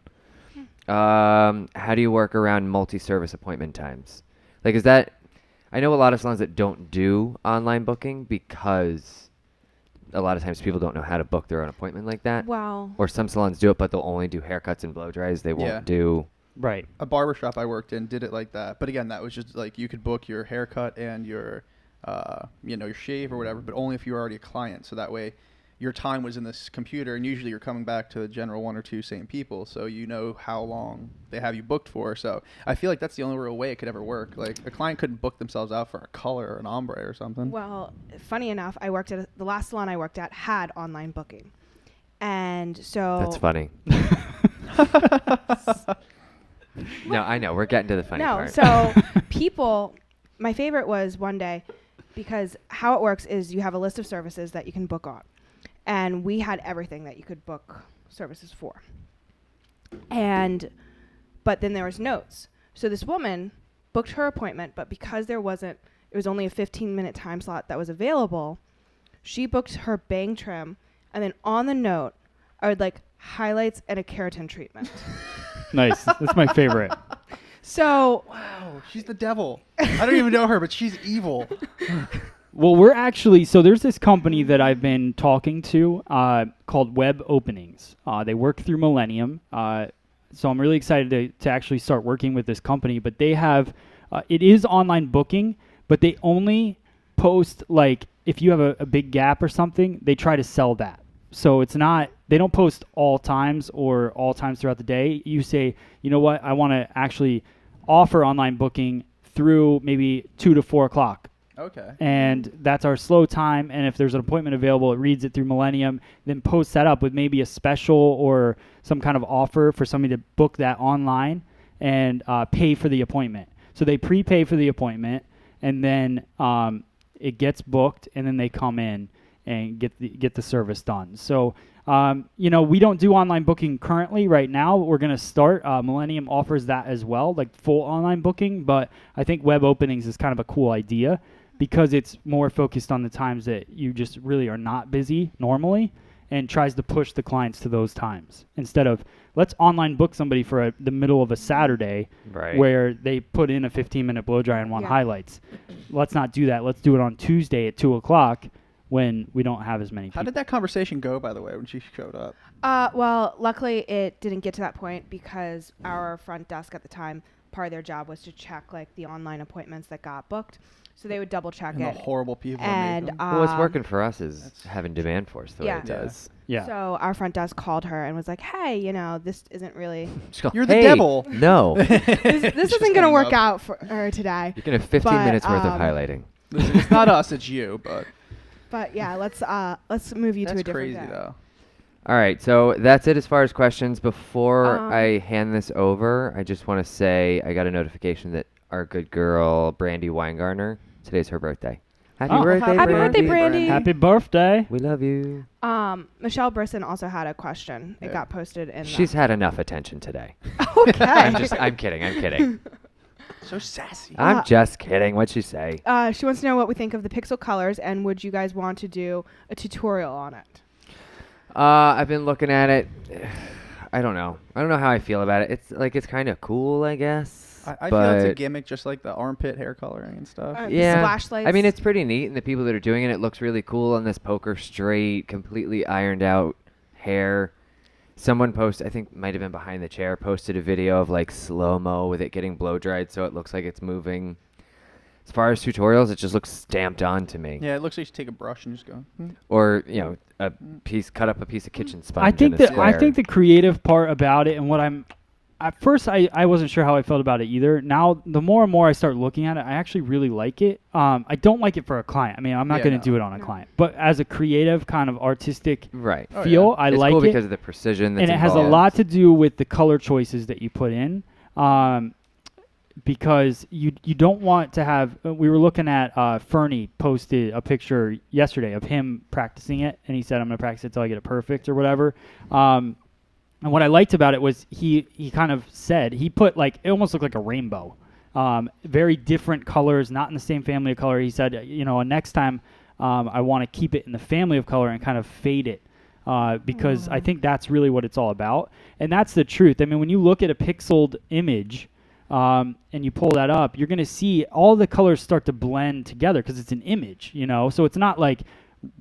How do you work around multi-service appointment times? Like, is that... I know a lot of salons that don't do online booking because a lot of times people don't know how to book their own appointment like that. Wow. Or some salons do it, but they'll only do haircuts and blow dries. They won't Yeah. do... Right. A barbershop I worked in did it like that. But again, that was just like you could book your haircut and your your shave or whatever, but only if you were already a client. So that way your time was in this computer, and usually you're coming back to the general one or two same people, so you know how long they have you booked for. So I feel like that's the only real way it could ever work. Like a client couldn't book themselves out for a color or an ombre or something. Well, funny enough, I worked at the last salon I worked at had online booking, and so That's funny. No, I know. We're getting to the funny no, part. so people. My favorite was one day because how it works is you have a list of services that you can book on, and we had everything that you could book services for. But then there was notes. So this woman booked her appointment, but because it was only a 15-minute time slot that was available, she booked her bang trim, and then on the note, I would like highlights and a keratin treatment. Nice. That's my favorite. So Wow, she's the devil. I don't even know her, but she's evil. Well, we're actually, so there's this company that I've been talking to called Web Openings. They work through Millennium. So I'm really excited to actually start working with this company. But they have, it is online booking, but they only post, like, if you have a big gap or something, they try to sell that. So it's not, they don't post all times or all times throughout the day. You say, you know what, I want to actually offer online booking through maybe 2 to 4 o'clock. Okay. And that's our slow time. And if there's an appointment available, it reads it through Millennium, then posts that up with maybe a special or some kind of offer for somebody to book that online and pay for the appointment. So they prepay for the appointment, and then it gets booked, and then they come in and get the service done. So, we don't do online booking currently right now. We're going to start. Millennium offers that as well, like full online booking. But I think Web Openings is kind of a cool idea because it's more focused on the times that you just really are not busy normally and tries to push the clients to those times instead of let's online book somebody for the middle of a Saturday Right. where they put in a 15-minute blow dry and want Yeah. highlights. Let's not do that. Let's do it on Tuesday at 2 o'clock when we don't have as many people. How did that conversation go, by the way, when she showed up? Well, luckily it didn't get to that point because our front desk at the time, part of their job was to check like the online appointments that got booked. So they would double check And the it. horrible people that And make them. Well, what's working for us is having demand for us the Yeah. way it does. Yeah. So our front desk called her and was like, "Hey, this isn't really Just go, You're the "Hey, devil." No. this Just isn't going to hang work up. out for her today." You can have 15 But, minutes worth of highlighting. Listen, it's not us, it's you, but But yeah, let's move you to that's a different crazy, day. though. All right, so that's it as far as questions. Before Um, I hand this over, I just want to say I got a notification that our good girl, Brandy Weingartner, today's her birthday. Happy Oh, birthday, happy birthday, Brandy. Brandy. Happy birthday. We love you. Michelle Brisson also had a question. It Yeah. got posted in. She's had enough attention today. okay. I'm kidding. So sassy. I'm just kidding. What'd she say? She wants to know what we think of the pixel colors and would you guys want to do a tutorial on it? I've been looking at it. I don't know. I don't know how I feel about it. It's kind of cool, I guess. I feel it's a but- gimmick, just like the armpit hair coloring and stuff. The Yeah, splash lights. I mean, it's pretty neat, and the people that are doing it looks really cool on this poker straight, completely ironed out hair. Someone posted, I think might have been Behind the Chair, posted a video of like slow-mo with it getting blow dried so it looks like it's moving. As far as tutorials, it just looks stamped on to me. Yeah, it looks like you take a brush and just go. Or, a piece, cut up a piece of kitchen sponge I think in a I square. think the creative part about it and what I'm at first I wasn't sure how I felt about it either. Now the more and more I start looking at it, I actually really like it. I don't like it for a client. I mean, I'm not going to do it on a client, but as a creative kind of artistic right. feel, I it's like cool it because of the precision that's and it has a involved. lot to do with the color choices that you put in. Because you don't want to have. We were looking at Fernie posted a picture yesterday of him practicing it, and he said, "I'm going to practice it till I get it perfect or whatever." And what I liked about it was he kind of said he put like it almost looked like a rainbow, very different colors, not in the same family of color. He said, next time I want to keep it in the family of color and kind of fade it. Because I think that's really what it's all about, and that's the truth. I mean, when you look at a pixeled image. And you pull that up, you're going to see all the colors start to blend together because it's an image, so it's not like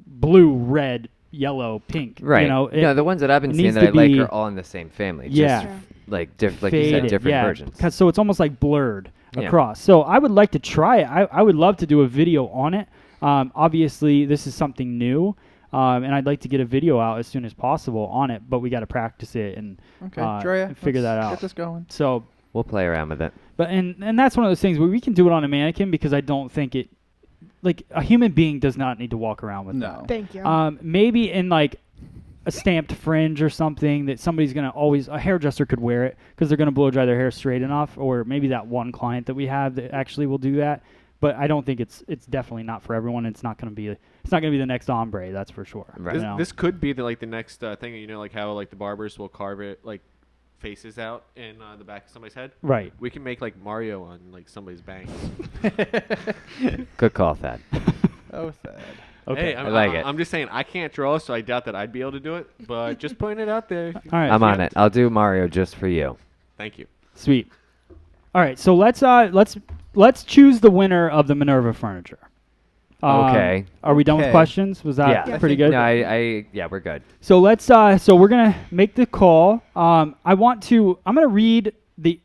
blue, red, yellow, pink. Right. The ones that I've been seeing that I like are all in the same family. Yeah. Just like you said, different versions. So it's almost like blurred across. So I would like to try it. I would love to do a video on it. Obviously, this is something new. And I'd like to get a video out as soon as possible on it, but we got to practice it and figure that out. Get this going. So we'll play around with it. But and that's one of those things where we can do it on a mannequin because I don't think it, like a human being does not need to walk around with that. Thank you. Maybe in like a stamped fringe or something that somebody's going to always, a hairdresser could wear it because they're going to blow dry their hair straight enough, or maybe that one client that we have that actually will do that. But I don't think it's definitely not for everyone. It's not going to be the next ombre, that's for sure. Right. This could be the next thing, like how like the barbers will carve it like faces out in the back of somebody's head. Right. We can make like Mario on like somebody's bangs. Good call, Thad. Oh, Thad. Okay. Hey, I like it. I'm just saying I can't draw, so I doubt that I'd be able to do it. But just putting it out there. All right. I'm on it. I'll do Mario just for you. Thank you. Sweet. All right. So let's choose the winner of the Minerva furniture. Okay. Are we done with questions? Was that pretty good? No, we're good. So let's. So we're gonna make the call. I'm gonna read the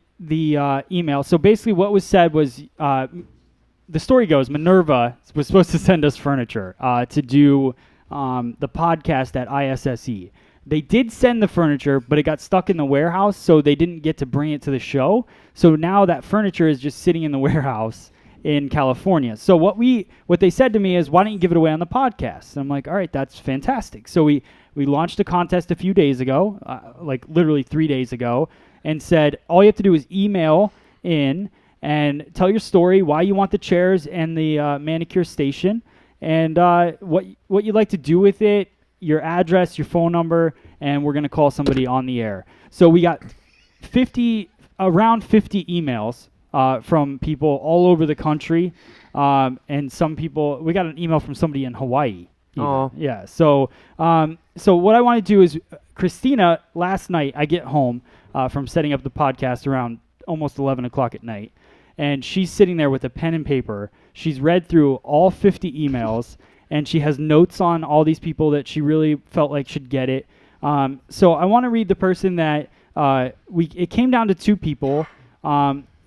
email. So basically, what was said was, the story goes, Minerva was supposed to send us furniture to do the podcast at ISSE. They did send the furniture, but it got stuck in the warehouse, so they didn't get to bring it to the show. So now that furniture is just sitting in the warehouse in California. So what they said to me is, why don't you give it away on the podcast? And I'm like, all right, that's fantastic. So we launched a contest a few days ago, like literally 3 days ago, and said all you have to do is email in and tell your story, why you want the chairs and the manicure station, and what you'd like to do with it, your address, your phone number, and we're going to call somebody on the air. So we got around 50 emails from people all over the country, and some people. We got an email from somebody in Hawaii. Oh, yeah. So what I want to do is, Christina. Last night I get home from setting up the podcast around almost 11 o'clock at night, and she's sitting there with a pen and paper. She's read through all 50 emails, and she has notes on all these people that she really felt like should get it. So I want to read the person that it came down to two people.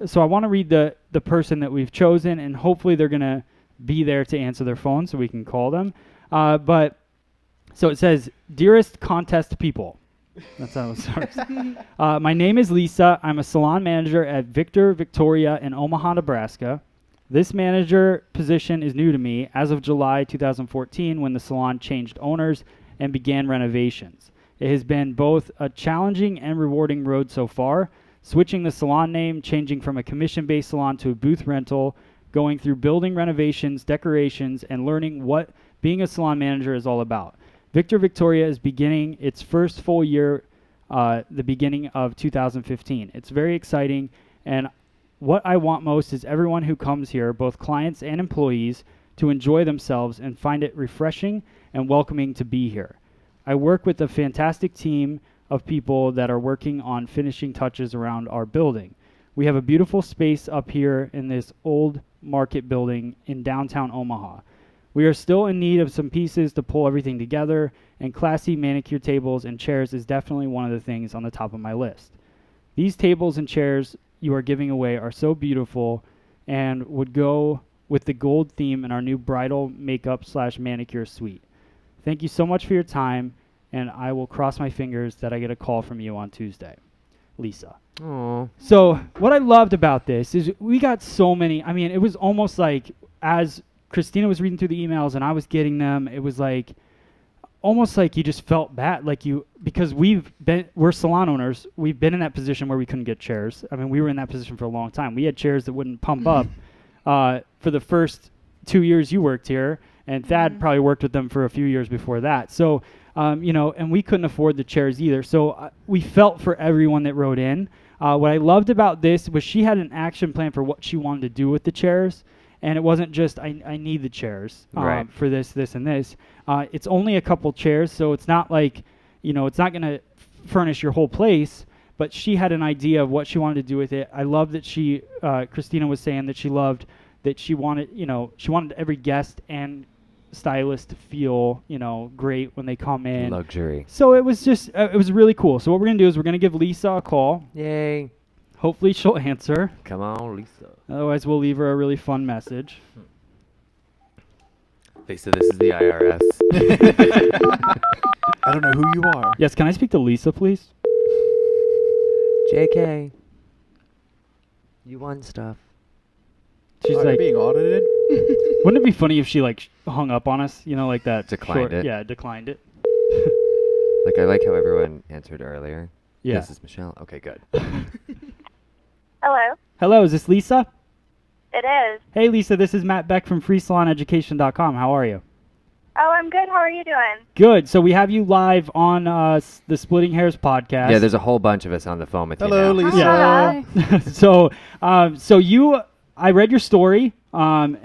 So I want to read the person that we've chosen, and hopefully they're going to be there to answer their phone so we can call them. But so it says, "Dearest contest people." That's how it starts. "My name is Lisa. I'm a salon manager at Victor Victoria in Omaha, Nebraska. This manager position is new to me as of July 2014 when the salon changed owners and began renovations. It has been both a challenging and rewarding road so far, switching the salon name, changing from a commission-based salon to a booth rental, going through building renovations, decorations, and learning what being a salon manager is all about. Victor Victoria is beginning its first full year, the beginning of 2015. It's very exciting, and what I want most is everyone who comes here, both clients and employees, to enjoy themselves and find it refreshing and welcoming to be here. I work with a fantastic team of people that are working on finishing touches around our building. We have a beautiful space up here in this old market building in downtown Omaha. We are still in need of some pieces to pull everything together, and classy manicure tables and chairs is definitely one of the things on the top of my list. These tables and chairs you are giving away are so beautiful and would go with the gold theme in our new bridal makeup / manicure suite. Thank you so much for your time, and I will cross my fingers that I get a call from you on Tuesday. Lisa. Aww. So what I loved about this is we got so many. I mean, it was almost like as Christina was reading through the emails and I was getting them, it was like almost like you just felt bad, like you, because we're salon owners. We've been in that position where we couldn't get chairs. I mean, we were in that position for a long time. We had chairs that wouldn't pump up for the first 2 years you worked here, and Thad probably worked with them for a few years before that. So, and we couldn't afford the chairs either. So we felt for everyone that wrote in. What I loved about this was she had an action plan for what she wanted to do with the chairs. And it wasn't just, I need the chairs for this, and this. It's only a couple chairs, so it's not like, it's not going to furnish your whole place. But she had an idea of what she wanted to do with it. I love that Christina was saying that she loved that she wanted every guest and stylist to feel, great when they come in. Luxury. So it was just, it was really cool. So what we're going to do is we're going to give Lisa a call. Yay. Hopefully she'll answer. Come on, Lisa. Otherwise, we'll leave her a really fun message. Lisa, this is the IRS. I don't know who you are. Yes, can I speak to Lisa, please? JK. You won stuff. She's Are you like, being audited? wouldn't it be funny if she hung up on us? Like that. Declined it. Yeah, declined it. I like how everyone answered earlier. Yeah. This is Michelle. Okay, good. Hello. Hello, is this Lisa? It is. Hey, Lisa, this is Matt Beck from FreeSalonEducation.com. How are you? Oh, I'm good. How are you doing? Good. So we have you live on the Splitting Hairs podcast. Yeah, there's a whole bunch of us on the phone with Hello, you now. Lisa. Yeah. so I read your story, and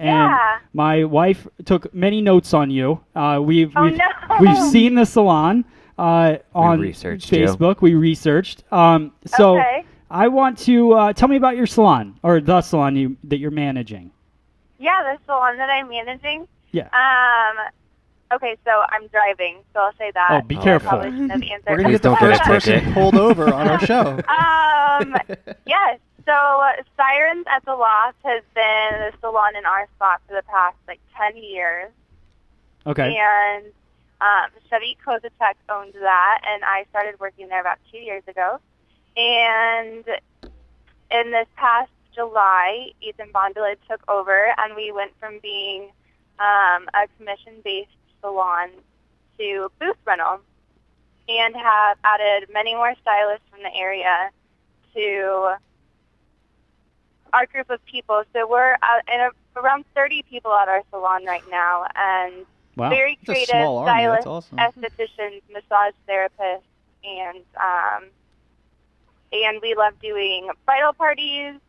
my wife took many notes on you. We've seen the salon on Facebook. We researched. Okay. I want to tell me about your salon, or the salon that you're managing. Yeah, the salon that I'm managing. Yeah. Okay, so I'm driving, so I'll say that. Oh, be careful. Probably shouldn't have answered. We're going to get the Please don't first get a ticket. person pulled over on our show. Yes. So Sirens at the Loft has been the salon in our spot for the past 10 years. Okay. And Chevy Kozatek owned that, and I started working there about 2 years ago. And in this past July, Ethan Bondula took over, and we went from being a commission-based salon to booth rental, and have added many more stylists from the area to our group of people. So we're around 30 people at our salon right now, and Wow. very It's a creative small army. That's stylists, awesome. estheticians, massage therapists, and we love doing bridal parties,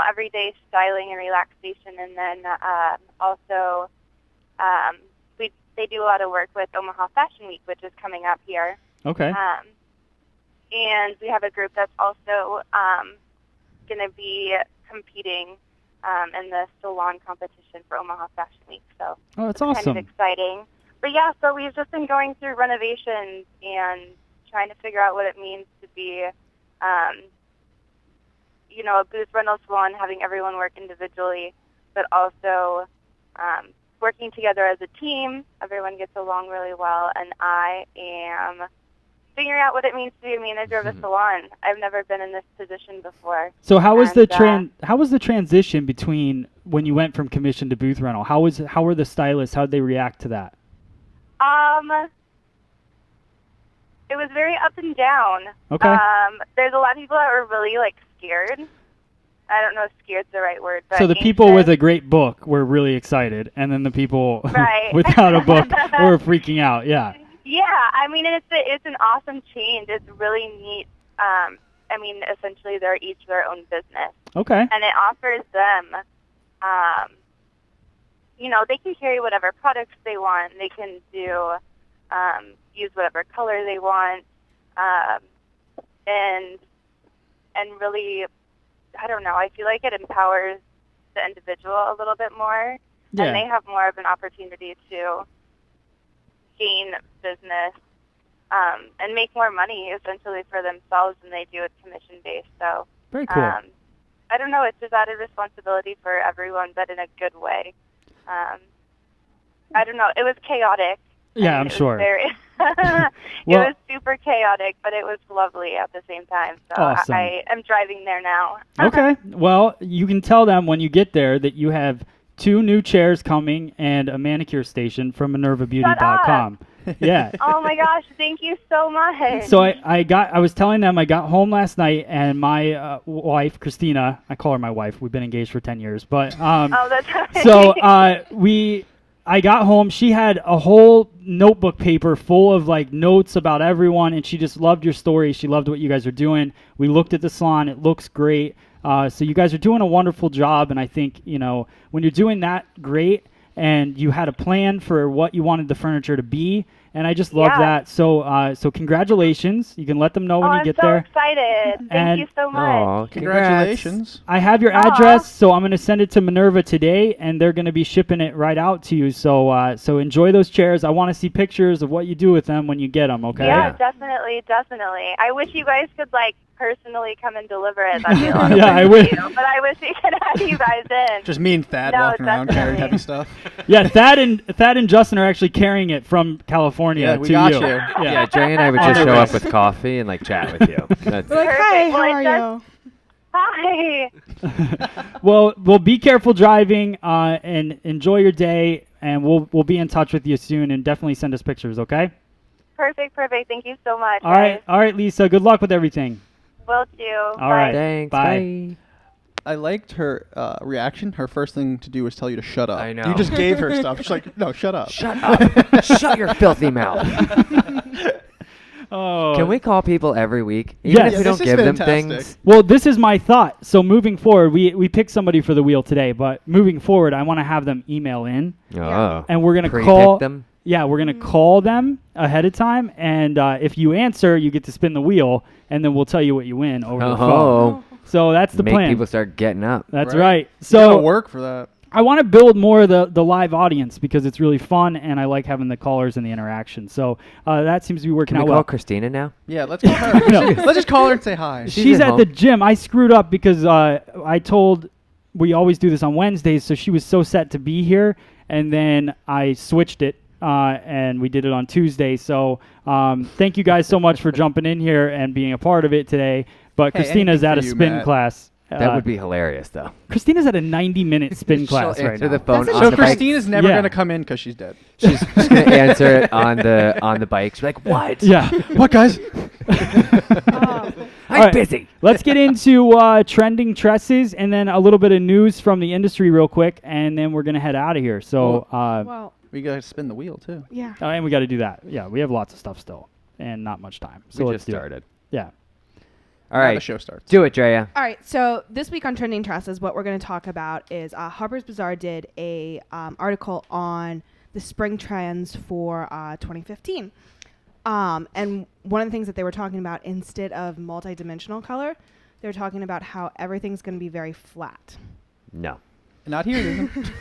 everyday styling and relaxation, and then also they do a lot of work with Omaha Fashion Week, which is coming up here. Okay. And we have a group that's also going to be competing in the salon competition for Omaha Fashion Week. So Oh, that's it's awesome. kind of exciting. But yeah, so we've just been going through renovations and trying to figure out what it means to be, a booth rental salon, having everyone work individually, but also working together as a team. Everyone gets along really well, and I am figuring out what it means to be a manager of a salon. I've never been in this position before. So how was And, how was the transition between when you went from commission to booth rental? How were the stylists? How did they react to that? It was very up and down. Okay. There's a lot of people that were really scared. I don't know if scared's the right word, but So the people with anxious. a great book were really excited, and then the people Right. without a book were freaking out. Yeah. Yeah, I mean, it's an awesome change. It's really neat. Essentially, they're each their own business, Okay. and it offers them, they can carry whatever products they want. They can do, use whatever color they want, and really, I don't know. I feel like it empowers the individual a little bit more. Yeah. and they have more of an opportunity to gain business and make more money essentially for themselves than they do with commission-based. So Very cool. I don't know. It's just added responsibility for everyone, but in a good way. I don't know. It was chaotic. Yeah, I'm It was sure. it Well- was super chaotic, but it was lovely at the same time. So Awesome. I am driving there now. Okay. Well, you can tell them when you get there that you have 2 new chairs coming and a manicure station from MinervaBeauty.com. Yeah. Oh my gosh! Thank you so much. So I was telling them I got home last night and my wife Christina, I call her my wife. We've been engaged for 10 years, but Oh, that's right. so I got home. She had a whole notebook paper full of like notes about everyone, and she just loved your story. She loved what you guys are doing. We looked at the salon; it looks great. So you guys are doing a wonderful job, and I think when you're doing that great, and you had a plan for what you wanted the furniture to be, and I just love Yeah. that. So congratulations! You can let them know when you I'm get so there. excited. Thank And- you so much. Aw, Congratulations. I have your Aw. address, so I'm going to send it to Minerva today, and they're going to be shipping it right out to you. So so enjoy those chairs. I want to see pictures of what you do with them when you get them, okay? Yeah, definitely. I wish you guys could personally come and deliver it. That'd be a lot of Yeah, I fun wish. to do, but I wish we could have you guys in. Just me and Thad No, walking around carrying definitely. heavy stuff. Yeah, Thad and Justin are actually carrying it from California Yeah, to we got you. you. Yeah, Dre and I would On just the show up wrist. with coffee and chat with you. That's, We're like, Perfect. hi, Well, how it are does- you? Hi. Well, be careful driving and enjoy your day, and we'll be in touch with you soon, and definitely send us pictures, okay? Perfect. Thank you so much. All right, Lisa. Good luck with everything. Will do. All right. thanks. Bye. I liked her reaction. Her first thing to do was tell you to shut up. I know. You just gave her stuff. She's like, no, shut up. Shut up. Shut your filthy mouth. Oh. Can we call people every week? Even Yes. if we Yeah, don't this is give them fantastic. things. Well, this is my thought. So moving forward, we picked somebody for the wheel today, but moving forward, I want to have them email in, Oh. and we're gonna Pre-pick call them? Yeah, we're gonna call them ahead of time, and if you answer, you get to spin the wheel, and then we'll tell you what you win over the phone. Oh. So that's the Make plan. people start getting up. That's Right. right. You So gotta work for that. I want to build more of the live audience because it's really fun, and I like having the callers and the interaction. So that seems to be working Can we out call well. Christina now? Yeah, let's call her. No. Let's just call her and say hi. She's at at the home. gym. I screwed up because I told we always do this on Wednesdays, so she was so set to be here, and then I switched it, and we did it on Tuesday. So thank you guys so much for jumping in here and being a part of it today. But Hey, Christina's anything at a for you, spin Matt. class. That would be hilarious, though. Christina's at a 90-minute spin class She'll right answer now. the phone That's on So the bike. Christina's never Yeah. gonna come in because she's dead. She's gonna answer it on the bike. She's like, "What? Yeah. What, guys? Oh. I'm Alright. busy." Let's get into trending tresses and then a little bit of news from the industry real quick, and then we're going to head out of here. So, Well, We gotta spin the wheel too. yeah. and we got to do that. Yeah, we have lots of stuff still and not much time. So We let's just do it. started. Yeah. All Now right, the show starts. do it, Drea. All right, so this week on Trending Tresses, what we're going to talk about is Harper's Bazaar did a article on the spring trends for 2015. And one of the things that they were talking about, instead of multi-dimensional color, they were talking about how everything's going to be very flat. No. Not here, it isn't.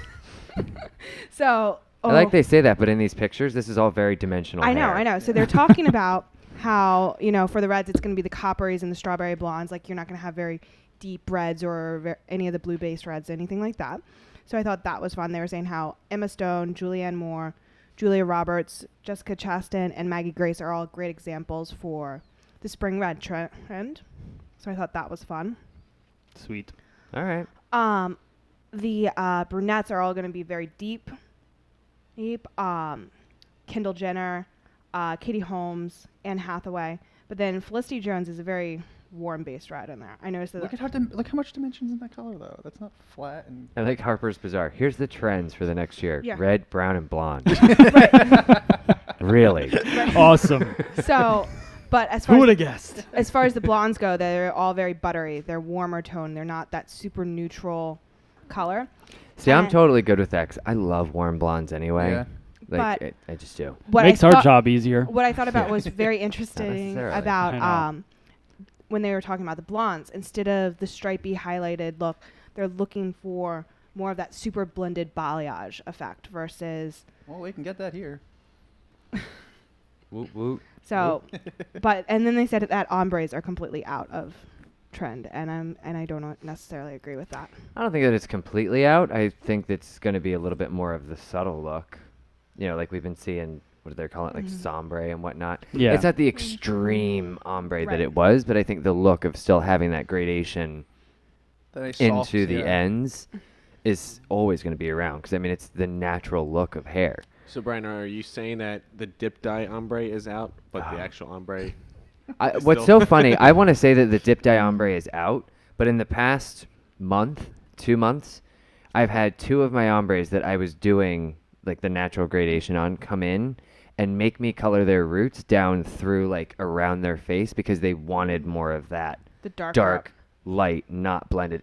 So I like they say that, but in these pictures, this is all very dimensional. I know, hair. I know. So they're talking about how, for the reds, it's going to be the copperies and the strawberry blondes. Like, you're not going to have very deep reds or any of the blue-based reds, anything like that. So I thought that was fun. They were saying how Emma Stone, Julianne Moore, Julia Roberts, Jessica Chastain, and Maggie Grace are all great examples for the spring red trend. So I thought that was fun. Sweet. All right. The brunettes are all going to be very deep. Kendall Jenner, Katie Holmes, Anne Hathaway. But then Felicity Jones is a very warm-based red in there. I noticed that. Look how much dimensions in that color though. That's not flat and. I like Harper's Bazaar. Here's the trends for the next year: Yeah. red, brown, and blonde. Really? Awesome. So, but Who would have guessed? as far as the blondes go, they're all very buttery. They're warmer tone. They're not that super neutral color. See, I'm And totally good with that 'cause I love warm blondes anyway. Yeah. Like, But- I just do. What Makes I our thought- job easier. What I thought about was very interesting necessarily. I about know. when they were talking about the blondes. Instead of the stripy highlighted look, they're looking for more of that super blended balayage effect versus. Well, we can get that here. Woot woot. So, and then they said that ombres are completely out of trend, and I don't necessarily agree with that. I don't think that it's completely out. I think it's going to be a little bit more of the subtle look. You know, like we've been seeing, what do they call it, like sombre and whatnot. Yeah. It's not the extreme ombre that Right. it was, but I think the look of still having that gradation The nice soft, into the yeah. ends is always going to be around, because I mean it's the natural look of hair. So, Brian, are you saying that the dip dye ombre is out, but the actual ombre? What's so funny, I want to say that the dip dye ombre is out, but in the past month, 2 months, I've had 2 of my ombres that I was doing like the natural gradation on come in and make me color their roots down through like around their face, because they wanted more of that The dark dark light, not blended.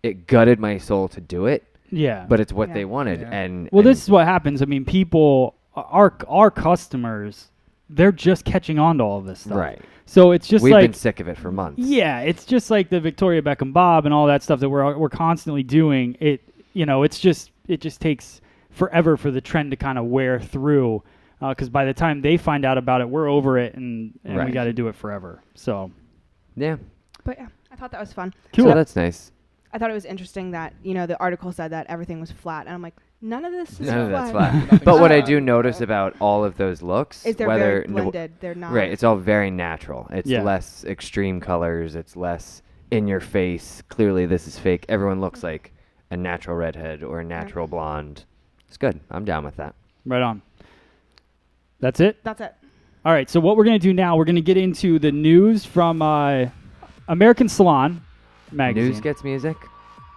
It gutted my soul to do it, Yeah. but it's what Yeah. they wanted. Yeah. And Well, and this is what happens. I mean, people, our customers, they're just catching on to all of this stuff. Right. So it's just we've like, been sick of it for months. yeah, it's just like the Victoria Beckham Bob and all that stuff that we're constantly doing. It just takes forever for the trend to kind of wear through, because by the time they find out about it, we're over it, and we Right. got to do it forever. So Yeah. But yeah, I thought that was fun. Cool. So that's nice. I thought it was interesting that, the article said that everything was flat. And I'm like, none of this is None of that's flat. flat. Nothing's But what I flat. do notice about all of those looks, Is they're whether very blended. They're not. right, it's all very natural. It's Yeah. less extreme colors. It's less in your face. Clearly, this is fake. Everyone looks like a natural redhead or a natural blonde. It's good. I'm down with that. right on. That's it. That's it. All right, so what we're going to do now, we're going to get into the news from American Salon magazine. News gets music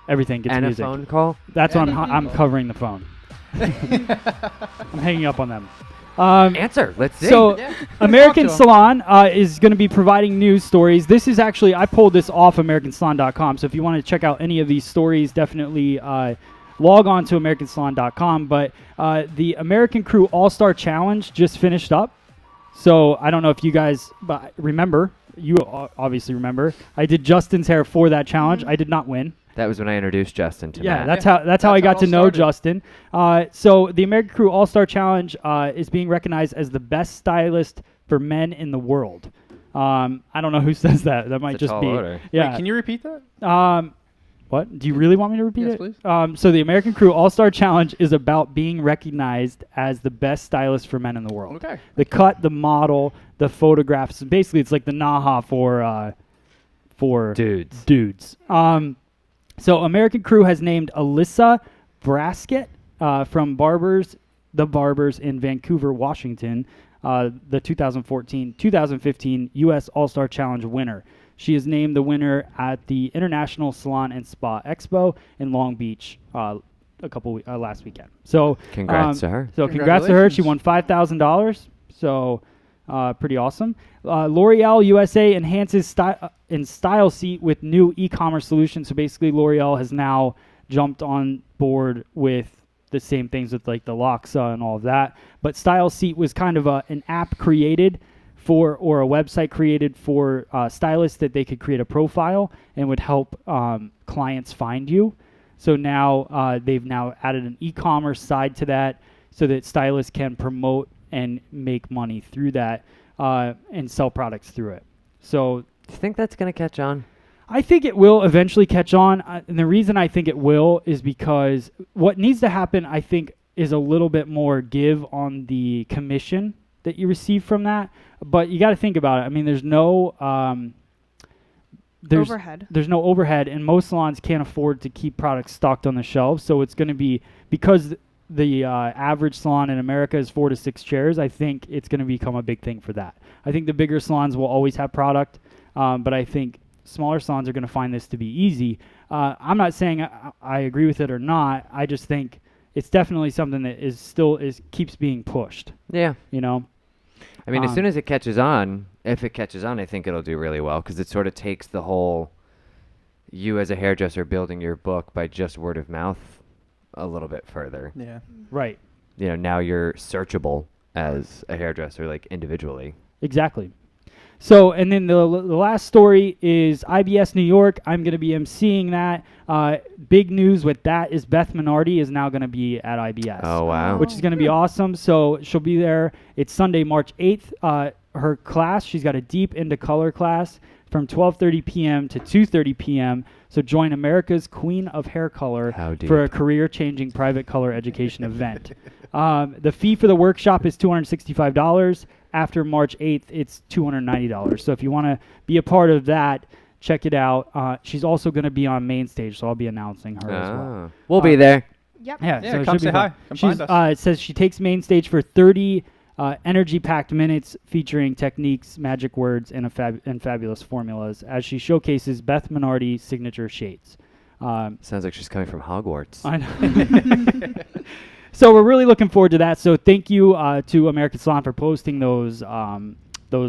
Everything gets and music. a phone call. That's what I'm covering the phone. I'm hanging up on them. Answer. Let's see. So, Yeah. American Talk to 'em. Salon is going to be providing news stories. This is actually, I pulled this off AmericanSalon.com. So if you want to check out any of these stories, definitely log on to AmericanSalon.com. But the American Crew All-Star Challenge just finished up. So I don't know if you guys remember. You obviously remember. I did Justin's hair for that challenge. I did not win. that was when I introduced Justin to Yeah, Matt. that's how I how got it to all know started. Justin. So the American Crew All-Star Challenge is being recognized as the best stylist for men in the world. I don't know who says that. That might It's a just tall be. order. Yeah. Wait, can you repeat that? What? Do you really want me to repeat Yes, it? please. So the American Crew All-Star Challenge is about being recognized as the best stylist for men in the world. Okay. The cut, the model, the photographs. Basically, it's like the NAHA for Dudes. So American Crew has named Alyssa Braskett from The Barbers in Vancouver, Washington, the 2014-2015 U.S. All-Star Challenge winner. She is named the winner at the International Salon and Spa Expo in Long Beach last weekend. So Congrats to her. So congrats to her. She Congratulations. won $5,000. So pretty awesome. L'Oreal USA enhances style seat with new e-commerce solution. So basically, L'Oreal has now jumped on board with the same things with like the Loxa and all of that. But Style Seat was kind of an app created or a website created for stylists that they could create a profile and would help clients find you. So now they've now added an e-commerce side to that so that stylists can promote and make money through that and sell products through it. So Do you think that's going to catch on? I think it will eventually catch on. And the reason I think it will is because what needs to happen, I think, is a little bit more give on the commission that you receive from that. But you got to think about it. I mean, there's no Overhead. There's no overhead, and most salons can't afford to keep products stocked on the shelves. So it's going to be, because the average salon in America is 4 to 6 chairs, I think it's going to become a big thing for that. I think the bigger salons will always have product, but I think smaller salons are going to find this to be easy. I'm not saying I agree with it or not. I just think it's definitely something that keeps being pushed. Yeah. You know. I mean, as soon as it catches on, if it catches on, I think it'll do really well, because it sort of takes the whole you as a hairdresser building your book by just word of mouth a little bit further. Yeah. Right. Now you're searchable as a hairdresser, like individually. Exactly. So, and then the last story is IBS New York. I'm going to be emceeing that. Big news with that is Beth Minardi is now going to be at IBS. Oh, wow. Which is going to be awesome. So she'll be there. It's Sunday, March 8th. Her class, she's got a deep into color class from 12:30 p.m. to 2:30 p.m. So join America's Queen of Hair Color for a career-changing private color education event. The fee for the workshop is $265. After March 8th, it's $290. So if you want to be a part of that, check it out. She's also going to be on main stage, so I'll be announcing her as well. We'll be there. Yep. Yeah, Yeah, so it come should be say fun. hi. Come find us. It says she takes main stage for 30 energy-packed minutes featuring techniques, magic words, and fabulous formulas as she showcases Beth Minardi's signature shades. Sounds like she's coming from Hogwarts. I know. So we're really looking forward to that. So thank you to American Salon for posting those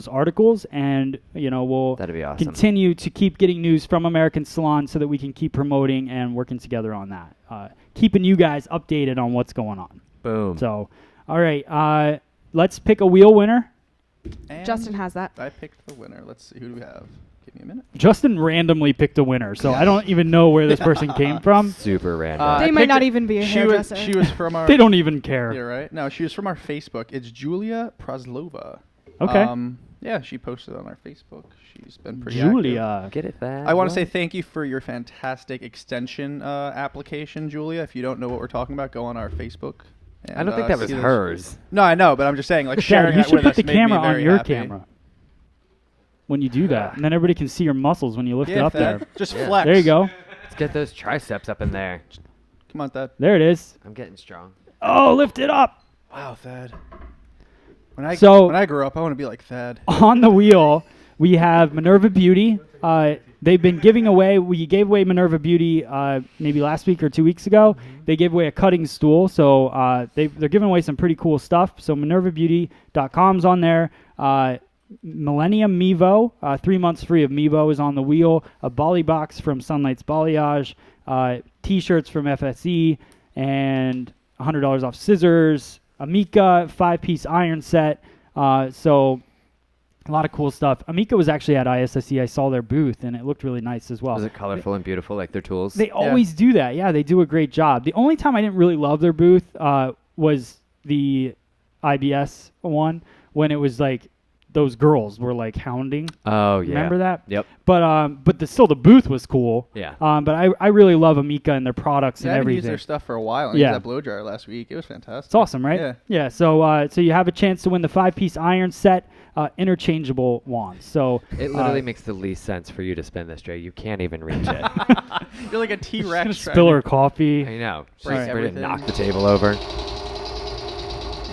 articles, and we'll That'd be awesome. continue to keep getting news from American Salon so that we can keep promoting and working together on that, keeping you guys updated on what's going on. Boom. So, all right, let's pick a wheel winner. And Justin has that. I picked the winner. Let's see. Who do we have? Give me a minute. Justin randomly picked a winner, so I don't even know where this person came from. Super random. I They might picked not it- even be a she hairdresser. was from our. They don't even care. Yeah, right. No, she was from our Facebook. It's Julia Praslova. Okay. Yeah, she posted on our Facebook. She's been pretty active. Julia. Get it fast. I want to say thank you for your fantastic extension application, Julia. If you don't know what we're talking about, go on our Facebook. And, I don't think that was see those- hers. No, I know, but I'm just saying, like, Dad, sharing you that should with put us the made me camera on very your happy. camera when you do that, and then everybody can see your muscles when you lift it Yeah, up there. Thad, just Yeah. flex. There you go. Let's get those triceps up in there. Come on, Thad. There it is. I'm getting strong. Oh, lift it up. Wow, Thad. When I So- when I grow up, I want to be like Thad. On the wheel, we have Minerva Beauty. They've been giving away. We gave away Minerva Beauty maybe last week or 2 weeks ago. They gave away a cutting stool, so they're giving away some pretty cool stuff. So MinervaBeauty.com's on there. Millennium Mevo, 3 months free of Mevo is on the wheel. A Bali box from Sunlight's Balayage. T-shirts from FSE, and $100 off scissors. Amika 5-piece iron set. So a lot of cool stuff. Amika was actually at ISSE. I saw their booth, and it looked really nice as well. Was it colorful and beautiful like their tools? They always do that. Yeah, they do a great job. The only time I didn't really love their booth was the IBS one, when it was like those girls were like hounding. Oh, yeah. Remember that? Yep. But still the booth was cool. Yeah. But I really love Amika and their products Yeah, and I haven't used everything. their stuff for a while. I Yeah. used that blow dryer last week. It was fantastic. It's awesome, right? Yeah. Yeah. So you have a chance to win the 5-piece iron set, interchangeable wands. So It literally makes the least sense for you to spin this, Jay. You can't even reach it. You're like a she's T-Rex. gonna spill her coffee. I know. She's Break ready to everything. knock the table over.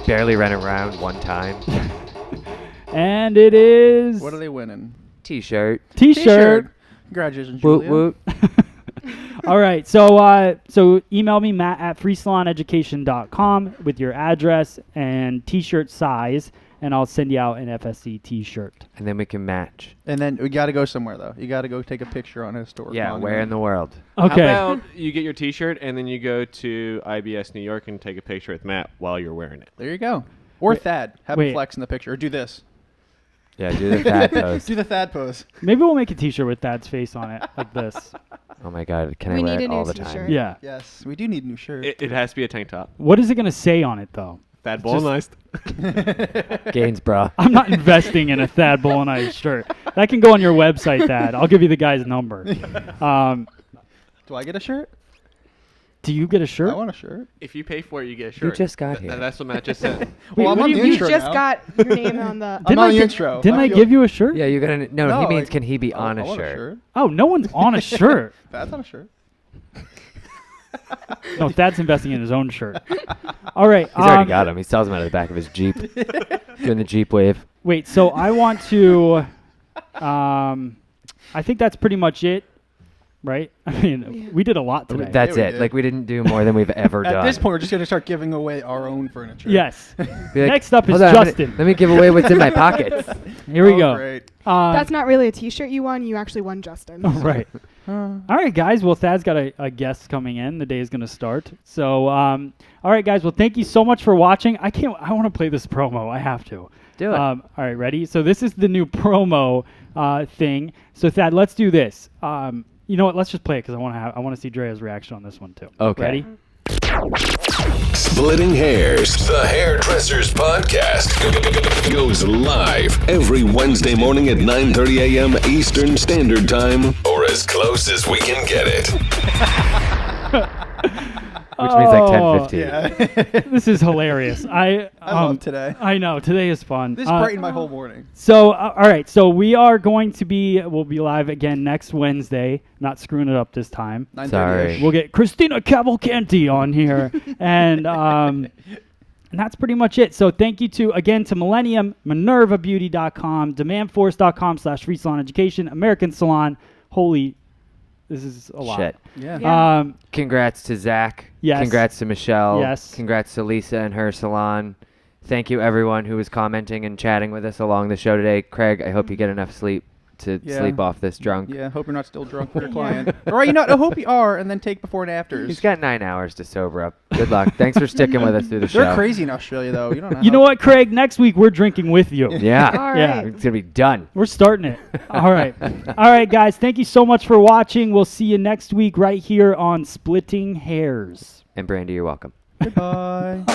Barely ran around one time. And it is What are they winning? T-shirt. T-shirt. Congratulations, Woot Julia. woot. All right. So email me, matt@freesaloneducation.com with your address and T-shirt size, and I'll send you out an FSC T-shirt. And then we can match. And then we got to go somewhere, though. You got to go take a picture on a historic Yeah, monument. where in the world? Okay. How about you get your T-shirt and then you go to IBS New York and take a picture with Matt while you're wearing it. There you go. Or Thad. Have wait. him flex in the picture. Or do this. Yeah, do the fat pose. Do the Thad pose. Maybe we'll make a T-shirt with Thad's face on it, like this. Oh my God, can We I wear need it a all new the time? t-shirt. Yeah. Yes, we do need a new shirt. It has to be a tank top. What is it gonna say on it though? Fat Bolognized. Gainsborough. I'm not investing in a Thad Bolognese shirt. That can go on your website, Thad. I'll give you the guy's number. Do I get a shirt? Do you get a shirt? I want a shirt. If you pay for it, you get a You shirt. just got here. That's what Matt just said. Wait, Well, I'm what on do the you mean? You intro just now. got your name on the. I'm Didn't on I the gi- intro. Didn't I feel- give you a shirt? Yeah, you're gonna. No, No, he means like- can he be on I a want shirt? Oh, no one's on a shirt. Thad's on a shirt. No, Thad's investing in his own shirt. All right. He's already got him. He sells them out of the back of his Jeep. Doing the Jeep wave. Wait, so I want to. I think that's pretty much it, right? I mean, Yeah. we did a lot today. That's Yeah, we it. did. Like we didn't do more than we've ever At done. this point, we're just going to start giving away our own furniture. Yes. Be like, Next up is "Hold on, Justin. Let me give away what's in my pockets. Here we Oh, go. Great. That's not really a T-shirt you won. You actually won Justin. Right. All right, guys. Well, Thad's got a guest coming in. The day is going to start. So, all right, guys. Well, thank you so much for watching. I want to play this promo. I have to. Do it. All right, ready? So this is the new promo thing. So Thad, let's do this. You know what? Let's just play it because I want to see Drea's reaction on this one too. Okay. Ready? Splitting Hairs, the Hairdressers Podcast, goes live every Wednesday morning at 9:30 a.m. Eastern Standard Time, or as close as we can get it. Which means like 10:15. Yeah. This is hilarious. I love today. I know today is fun. This brightened my whole morning. So all right, so we'll be live again next Wednesday. Not screwing it up this time. 9:30-ish. Sorry. We'll get Christina Cavalcanti on here, and that's pretty much it. So thank you to Millennium, MinervaBeauty.com, DemandForce.com/free salon education, American Salon. Holy, this is a lot. Shit. Yeah. Congrats to Zach. Yes. Congrats to Michelle. Yes. Congrats to Lisa and her salon. Thank you, everyone who was commenting and chatting with us along the show today. Craig, I hope you get enough sleep to sleep off this drunk. Yeah, hope you're not still drunk for your client. Or I hope you are, and then take before and afters. He's got 9 hours to sober up. Good luck. Thanks for sticking with us through the show. They're crazy in Australia, though. You don't know. You know what, Craig? Next week we're drinking with you. Yeah. All Yeah. right. It's going to be done. We're starting it. All right. All right, guys. Thank you so much for watching. We'll see you next week right here on Splitting Hairs. And Brandy, you're welcome. Goodbye.